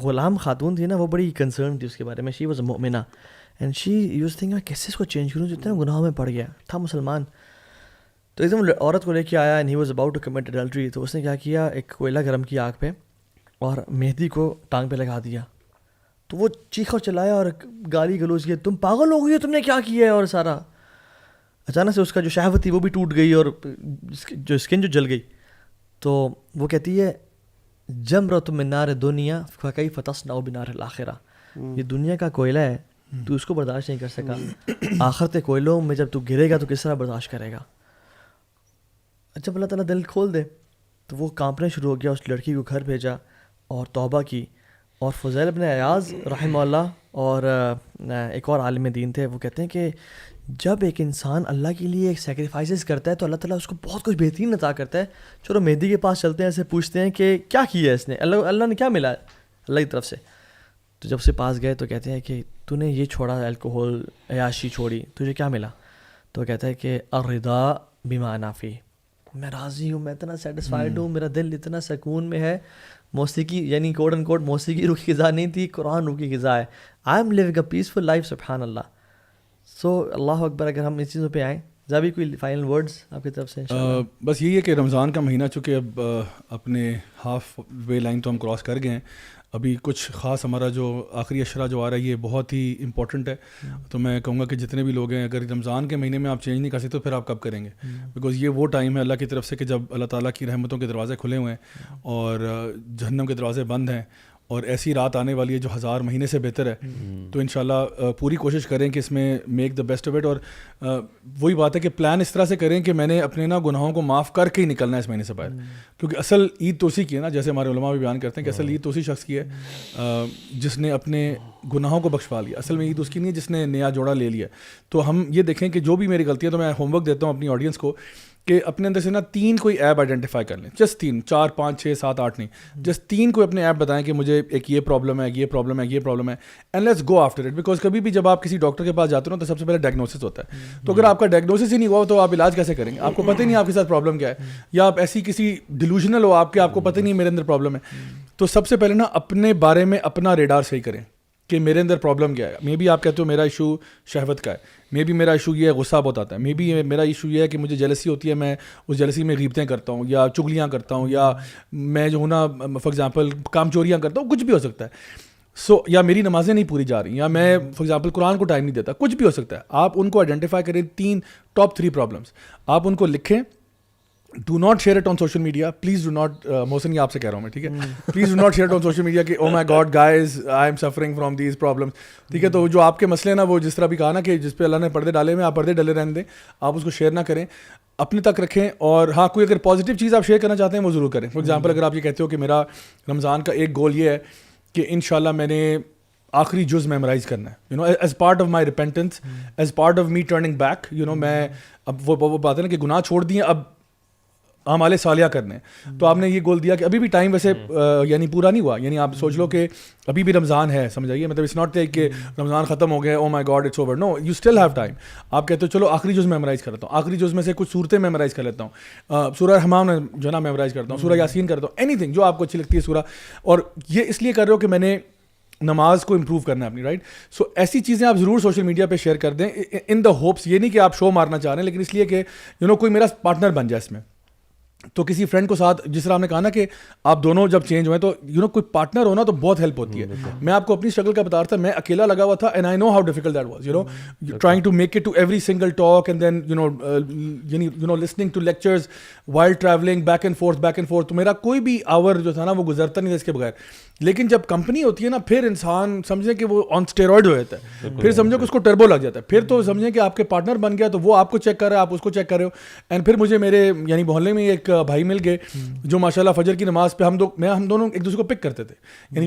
غلام خاتون تھی نا، وہ بڑی کنسرن تھی اس کے بارے میں. She was a momina and she use think میں کیسے اس کو چینج کروں جو اتنا گناہوں میں پڑ گیا تھا، مسلمان. تو ایک دم عورت کو لے کے آیا and he was about to commit adultery. تو اس نے کیا کیا، ایک کوئلہ گرم کی آگ پہ اور مہدی کو ٹانگ پہ لگا دیا. تو وہ چیخا چلایا اور گالی گلوچ کیا، تم پاگل ہو گئی ہو، تم نے کیا کیا ہے. اور سارا اچانک سے اس کا جو شہوت تھی وہ بھی ٹوٹ گئی اور جو اسکن جو جل گئی. تو وہ کہتی ہے جمرۃ من نار دنیا فکیف تصنع بنار الاخرہ. یہ دنیا کا کوئلہ ہے، تو اس کو برداشت نہیں کر سکا، آخرت کوئلوں میں جب تو گرے گا تو کس طرح برداشت کرے گا. جب اللہ تعالیٰ دل کھول دے تو وہ کانپنے شروع ہو گیا. اس لڑکی کو گھر بھیجا اور توبہ کی. اور فضیل بن ایاز رحمہ اللہ اور ایک اور عالم دین تھے، وہ کہتے ہیں کہ جب ایک انسان اللہ کے لیے ایک سیکریفائسز کرتا ہے تو اللہ تعالیٰ اس کو بہت کچھ بہترین عطا کرتا ہے. چلو مہدی کے پاس چلتے ہیں، اسے پوچھتے ہیں کہ کیا کیا ہے اس نے، اللہ نے کیا ملا ہے اللہ کی طرف سے. تو جب اس کے پاس گئے تو کہتے ہیں کہ تو نے یہ چھوڑا، الکوہول عیاشی چھوڑی، تجھے کیا ملا؟ تو کہتا ہے کہ الرضا بما نافی، میں راضی ہوں، میں اتنا سیٹسفائڈ ہوں، میرا دل اتنا سکون میں ہے. موسیقی یعنی کوٹ اینڈ کوٹ موسیقی روح کی غذا نہیں تھی، قرآن روح کی غذا ہے. I am living a peaceful life. سبحان اللہ. سو اللہ اکبر. اگر ہم اس چیزوں پہ آئیں، زابی کوئی فائنل ورڈز آپ کی طرف سے؟ بس یہی ہے کہ رمضان کا مہینہ چونکہ اب اپنے ہاف وے لائن تو ہم کراس کر گئے ہیں. ابھی کچھ خاص ہمارا جو آخری اشرا جو آ رہا ہے یہ بہت ہی امپورٹنٹ ہے. تو میں کہوں گا کہ جتنے بھی لوگ ہیں اگر رمضان کے مہینے میں آپ چینج نہیں کر سکتے تو پھر آپ کب کریں گے؟ بیکاز یہ وہ ٹائم ہے اللہ کی طرف سے کہ جب اللہ تعالیٰ کی رحمتوں کے دروازے کھلے ہوئے ہیں اور جہنم کے دروازے بند ہیں اور ایسی رات آنے والی ہے جو 1000 مہینے سے بہتر ہے. تو انشاءاللہ پوری کوشش کریں کہ اس میں make the best of it. اور وہی بات ہے کہ پلان اس طرح سے کریں کہ میں نے اپنے نا گناہوں کو معاف کر کے ہی نکلنا ہے اس مہینے سے باہر. کیونکہ اصل عید تو اسی کی ہے نا، جیسے ہمارے علماء بھی بیان کرتے ہیں کہ اصل عید تو اسی شخص کی ہے جس نے اپنے گناہوں کو بخشوا لیا. اصل میں عید اس کی نہیں ہے جس نے نیا جوڑا لے لیا. تو ہم یہ دیکھیں کہ جو بھی میری غلطی ہے، تو میں ہوم ورک دیتا ہوں اپنی آڈینس کو کہ اپنے اندر سے نا 3 کوئی ایپ آئیڈینٹیفائی کر لیں. جسٹ 3، 4 5 6 7 8 نہیں، جسٹ 3 کوئی اپنے ایپ بتائیں کہ مجھے ایک یہ پرابلم ہے، یہ پرابلم ہے، یہ پرابلم ہے، and let's go after it. Because کبھی بھی جب آپ کسی ڈاکٹر کے پاس جاتے ہو تو سب سے پہلے ڈائگنوسس ہوتا ہے. تو اگر آپ کا ڈائگنوسس ہی نہیں ہوا تو آپ علاج کیسے کریں گے؟ آپ کو پتہ ہی نہیں آپ کے ساتھ پرابلم کیا ہے، یا آپ ایسی کسی ڈیلوژنل ہو آپ کو پتہ نہیں میرے اندر پرابلم ہے. تو سب سے پہلے نا اپنے بارے میں اپنا ریڈار صحیح کریں کہ میرے اندر پرابلم کیا ہے. مے بی آپ کہتے ہو میرا ایشو شہوت کا ہے، مے بی میرا ایشو یہ ہے غصہ بہت آتا ہے، مے بی میرا ایشو یہ ہے کہ مجھے جیلسی ہوتی ہے، میں اس جیلسی میں غیبتیں کرتا ہوں یا چغلیاں کرتا ہوں، یا میں جو ہوں نا فار ایگزامپل کام چوریاں کرتا ہوں، کچھ بھی ہو سکتا ہے. یا میری نمازیں نہیں پوری جا رہی، یا میں فار ایگزامپل قرآن کو ٹائم نہیں دیتا، کچھ بھی ہو سکتا ہے. آپ ان کو آئیڈینٹیفائی کریں، 3 ٹاپ 3 پرابلمس آپ ان کو لکھیں. Do not share it on social media, please do not. Mohsin یہ آپ سے کہہ رہا ہوں میں، ٹھیک ہے، please do not share it on social media کہ oh my god guys I am suffering from these problems. ٹھیک ہے، تو جو آپ کے مسئلے نا وہ جس طرح بھی کہا نا کہ جس پہ اللہ نے پردے ڈالے ہوئے آپ پردے ڈلے رہنے دیں، آپ اس کو شیئر نہ کریں، اپنے تک رکھیں. اور ہاں کوئی اگر پازیٹیو چیز آپ شیئر کرنا چاہتے ہیں وہ ضرور کریں. فار ایگزامپل اگر آپ یہ کہتے ہو کہ میرا رمضان کا ایک گول یہ ہے کہ انشاءاللہ میں نے آخری جز میمورائز کرنا ہے، as part of my repentance, as part of me turning back, میں اب وہ بات ہے نا کہ گناہ چھوڑ دیے، اب اعمال صالحہ کرنے. تو آپ نے یہ گول دیا کہ ابھی بھی ٹائم ویسے یعنی پورا نہیں ہوا، یعنی آپ سوچ لو کہ ابھی بھی رمضان ہے، سمجھ آئیے، مطلب اٹس ناٹ لائک کہ رمضان ختم ہو گیا، oh my god it's over. No, you still have time. آپ کہتے ہو چلو آخری جز میمورائز کر لیتا ہوں، آخری جز میں سے کچھ صورتیں میمورائز کر لیتا ہوں، سورہ رحمان میں جو ہے نا میمورائز کرتا ہوں، سورہ یاسین کرتا ہوں، اینی تھنگ جو آپ کو اچھی لگتی ہے سورہ. اور یہ اس لیے کر رہے ہو کہ میں نے نماز کو امپروو کرنا ہے اپنی، رائٹ. سو ایسی چیزیں آپ ضرور سوشل میڈیا پہ شیئر کر دیں ان دا ہوپس، یہ نہیں کہ آپ شو مارنا چاہ رہے ہیں، لیکن اس لیے کہ کوئی میرا پارٹنر بن جائے اس میں. تو کسی فرینڈ کو ساتھ، جس طرح آپ نے کہا نا کہ آپ دونوں جب چینج ہوئے تو کوئی پارٹنر ہونا تو بہت ہیلپ ہوتی ہے. میں آپ کو اپنی اسٹرگل کا بتا رہا تھا، میں اکیلا لگا ہوا تھا and I know how difficult that was, trying to make it to every single talk and then listening to lectures while travelling back and forth. تو میرا کوئی بھی آور جو تھا نا وہ گزرتا نہیں تھا اس کے بغیر. لیکن جب کمپنی ہوتی ہے نا پھر انسان سمجھیں کہ وہ آن اسٹیرائڈ ہو جاتا ہے، پھر سمجھو کہ اس کو ٹربو لگ جاتا ہے، پھر تو سمجھیں کہ آپ کے پارٹنر بن گیا تو وہ آپ کو چیک کر رہا ہے، آپ اس کو چیک کر رہے ہو. اینڈ پھر مجھے میرے محلے میں ایک بھائی مل گئے جو ماشاءاللہ فجر کی نماز پہ ہم دونوں ایک دوسرے کو پک کرتے تھے،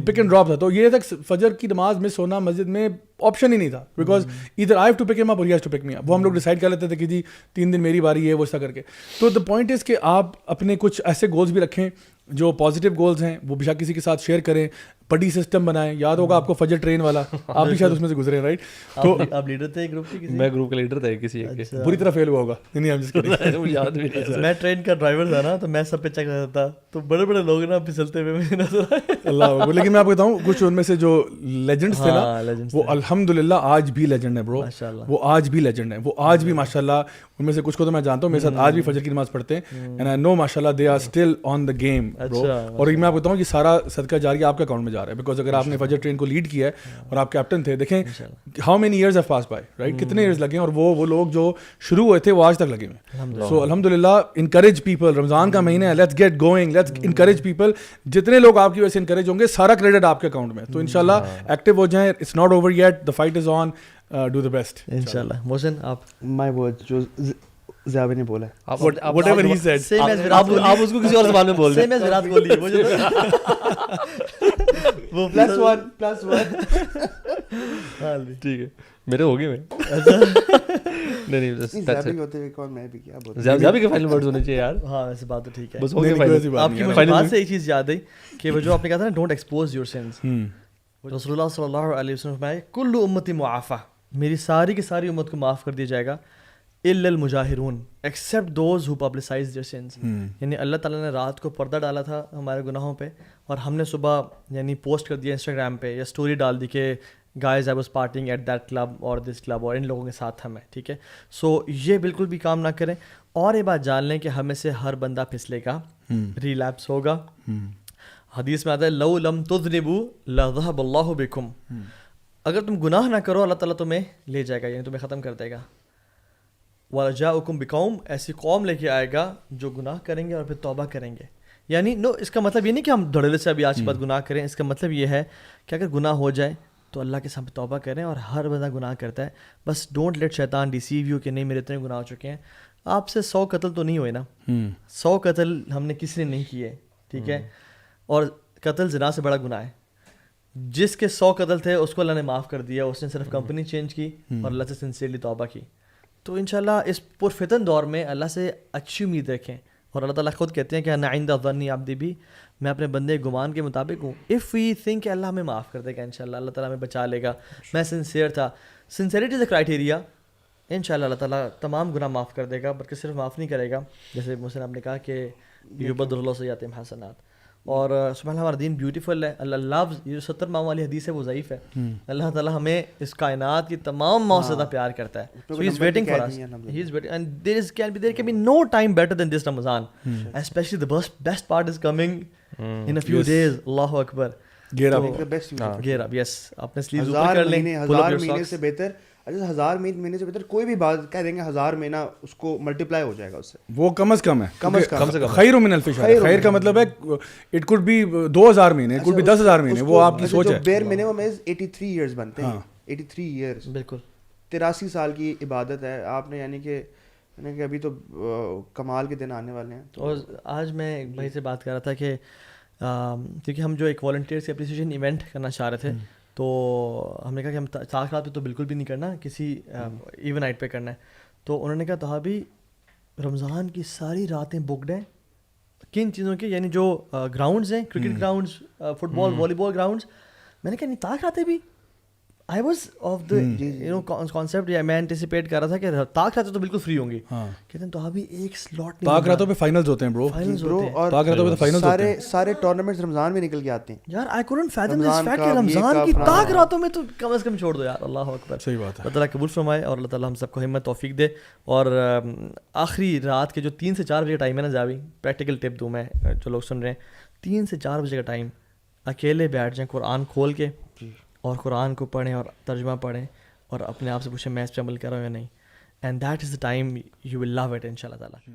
پک اینڈ ڈراپ تھا. تو یہ تک فجر کی نماز مس ہونا مسجد میں آپشن ہی نہیں تھا، بیکاز ادھر آئی ہیو ٹو پک ہم اپ اور ہی ہیز ٹو پک می اپ. وہ ہم لوگ ڈیسائڈ کر لیتے تھے کہ جی 3 دن میری باری ہے، وہ اس طرح کر کے. تو دا پوائنٹ از کہ آپ اپنے کچھ ایسے گولز بھی رکھیں جو پازیٹیو گولز ہیں، وہ بے کسی کے ساتھ شیئر کریں. پڈی سسٹم بنائیں، یاد ہوگا آپ کو فجر ٹرین والا، آپ بھی شاید اس میں سے گزرے، رائٹ. تو آپ لیڈر تھے گروپ کے؟ میں گروپ کا لیڈر تھا کسی ایک کے، بری طرح فیل ہوا ہوگا. میں ٹرین کا ڈرائیور تھا نا، تو میں سب پہ چیک کرتا تھا، تو بڑے بڑے لوگ نا پھسلتے ہوئے نظر آئے. اللہ. لیکن میں آپ کو بتاؤں کچھ ان میں سے جو لیجنڈس تھے نا وہ الحمدللہ آج بھی لیجنڈ ہے برو، وہ آج بھی لیجنڈ ہے، وہ آج بھی ماشاءاللہ. ان میں سے کچھ کو تو میں جانتا ہوں، میرے ساتھ آج بھی فجر کی نماز پڑھتے ہیں، اینڈ آئی نو ماشاءاللہ they are still on the game bro. اور میں آپ کو بتاؤں یہ سارا صدقہ جاریہ آپ کے اکاؤنٹ میں جا رہا ہے، بیکاز اگر آپ نے فجر ٹرین کو لیڈ کیا ہے اور آپ کیپٹن تھے، دیکھیں how many years have pass by, right, کتنے ایئرز لگے ہیں، اور وہ لوگ جو شروع ہوئے تھے وہ آج تک لگے ہوئے. سو الحمدللہ انکریج پیپل، رمضان کا مہینہ ہے، let's get going, let's encourage people. جتنے لوگ آپ کی وجہ سے انکریج ہوں گے سارا کریڈٹ آپ کے اکاؤنٹ میں. تو انشاءاللہ ایکٹیو ہو جائیں، it's not over yet, the fight is on, do the best انشاءاللہ. محسن آپ مائی ورڈ جو زیابی نے بولا ہے، whatever he said، آپ اس کو کسی اور زبان میں بول دیں. سیم ایز وراٹ کوہلی، وہ +1 ٹھیک ہے، میرے ہو گئے میں نہیں زیابی ہوتے ہوئے کون میں بھی کیا بولوں، زیابی کے فائنل ورڈز ہونے چاہیے یار. ہاں ویسے بات تو ٹھیک ہے. بس ہو گئے فائنل. آپ کی مجھے بات سے ایک چیز یاد آئی کہ وہ جو آپ نے کہا تھا نا ڈونٹ ایکسپوز یور سنس. رسول اللہ صلی اللہ علیہ وسلم فرمایا کل امتی معافی، میری ساری کی ساری امت کو معاف کر دیا جائے گا الا المجاہرون except those who publicize their sins. یعنی اللہ تعالیٰ نے رات کو پردہ ڈالا تھا ہمارے گناہوں پہ, اور ہم نے صبح یعنی پوسٹ کر دیا انسٹاگرام پہ یا اسٹوری ڈال دی کہ guys I was partying at that club اور دس کلب, اور ان لوگوں کے ساتھ تھا میں, ٹھیک ہے. سو یہ بالکل بھی کام نہ کریں. اور یہ بات جان لیں کہ ہمیں سے ہر بندہ پھسلے گا, ریلیپس ہوگا. حدیث میں آتا ہے لو لم تذنبوا لذهب اللہ بکم, اگر تم گناہ نہ کرو اللہ تعالیٰ تمہیں لے جائے گا, یعنی تمہیں ختم کر دے گا. وَجَاءُكُمْ بِقَوْمٍ, ایسی قوم لے کے آئے گا جو گناہ کریں گے اور پھر توبہ کریں گے. یعنی اس کا مطلب یہ نہیں کہ ہم دھڑلے سے ابھی آج کے بعد گناہ کریں. اس کا مطلب یہ ہے کہ اگر گناہ ہو جائے تو اللہ کے سامنے توبہ کریں, اور ہر بندہ گناہ کرتا ہے. بس ڈونٹ لیٹ شیطان ڈیسیو یو کہ نہیں میرے اتنے گناہ ہو چکے ہیں. آپ سے 100 قتل تو نہیں ہوئے نا, 100 قتل ہم نے کسی نے نہیں کیے, ٹھیک ہے. اور قتل زنا سے بڑا گناہ ہے. جس کے 100 قتل تھے اس کو اللہ نے معاف کر دیا, اس نے صرف کمپنی چینج کی اور اللہ سے سنسیئرلی توبہ کی. تو انشاءاللہ اس پرفتن دور میں اللہ سے اچھی امید رکھیں. اور اللہ تعالیٰ خود کہتے ہیں کہ انا عند ظن عبدی بھی, میں اپنے بندے گمان کے مطابق ہوں. اف وی تھنک کہ اللہ ہمیں معاف کر دے گا, انشاءاللہ اللہ تعالیٰ ہمیں بچا لے گا, میں سنسیئر تھا, سنسیئرٹی از اے کرائٹیریا, انشاءاللہ اللہ تعالیٰ تمام گناہ معاف کر دے گا. بلکہ صرف معاف نہیں کرے گا, جیسے محسن آپ نے کہا کہ یبدل اللہ سیئاتہم حسنات. اور سبحان اللہ ہمارا دین بیوٹیفل ہے. اللہ لفظ یہ جو 70 ماؤں والی حدیث ہے وہ ضعیف ہے. اللہ تعالیٰ ہمیں اس کائنات کی تمام ماؤں سے زیادہ پیار کرتا ہے. So he is waiting for us. He is waiting, and there can be no time better than this Ramadan. Especially the best part is coming in a few days. Allahu Akbar. Gear up. Yes. اپنے sleeves اوپر کر لیں. 1000 مہینے سے بہتر, 1000 مہینے سے بہتر کوئی بھی بات کہہ دیں گے 1000 مہینہ اس کو ملٹیپلائی ہو جائے گا اس سے. وہ کم از کم ہے. خیر من الف شہر, خیر کا مطلب ہے اٹ کوڈ بی 2000 مہینے, اٹ کوڈ بی 10000 مہینے. وہ آپ کی سوچ ہے. بیئر منیمم از 83 ایئرز بنتے ہیں. 83 ایئرز بالکل 83 سال کی عبادت ہے آپ نے. یعنی کہ ابھی تو کمال کے دن آنے والے ہیں. اور آج میں ایک بھائی سے بات کر رہا تھا کہ کیونکہ ہم جو ایک والنٹیئرس کی اپریسیشن ایونٹ کرنا چاہ رہے تھے, تو ہم نے کہا کہ ہم تاخیرات پہ تو بالکل بھی نہیں کرنا, کسی ایون نائٹ پہ کرنا ہے. تو انہوں نے کہا تو بھی رمضان کی ساری راتیں بکڈ ہیں. کن چیزوں کی؟ یعنی جو گراؤنڈز ہیں, کرکٹ گراؤنڈز, فٹ بال والی بال گراؤنڈز. میں نے کہا نہیں تاخیراتیں بھی. I was of the concept, میں اینٹیسپیٹ کر رہا تھا کہ تاک راتیں تو بالکل فری ہوں گی. کہتے ہیں تو ابھی ایک سلاٹ تاک راتوں پہ فائنلز ہوتے ہیں برو. اور تاک راتوں پہ فائنلز ہوتے ہیں. سارے ٹورنامنٹس رمضان میں نکل کے آتے ہیں یار. آئی کوڈنٹ فیتھم دس فیکٹ کہ رمضان کی تاک راتوں میں تو کم از کم چھوڑ دو یار. اللہ اکبر. صحیح بات ہے. اللہ تعالیٰ قبول فرمائے اور اللہ تعالیٰ ہم سب کو ہمت توفیق دے. اور آخری رات کے جو 3 سے 4 بجے کا ٹائم ہے نا جاوی, پریکٹیکل ٹپ دوں میں جو لوگ سن رہے ہیں, 3 سے 4 بجے کا ٹائم اکیلے بیٹھ جائیں, قرآن کھول کے اور قرآن کو پڑھیں اور ترجمہ پڑھیں اور اپنے آپ سے پوچھیں میں اس پہ عمل کر رہا ہوں یا نہیں. And that is the time you will love it ان شاء اللہ تعالیٰ.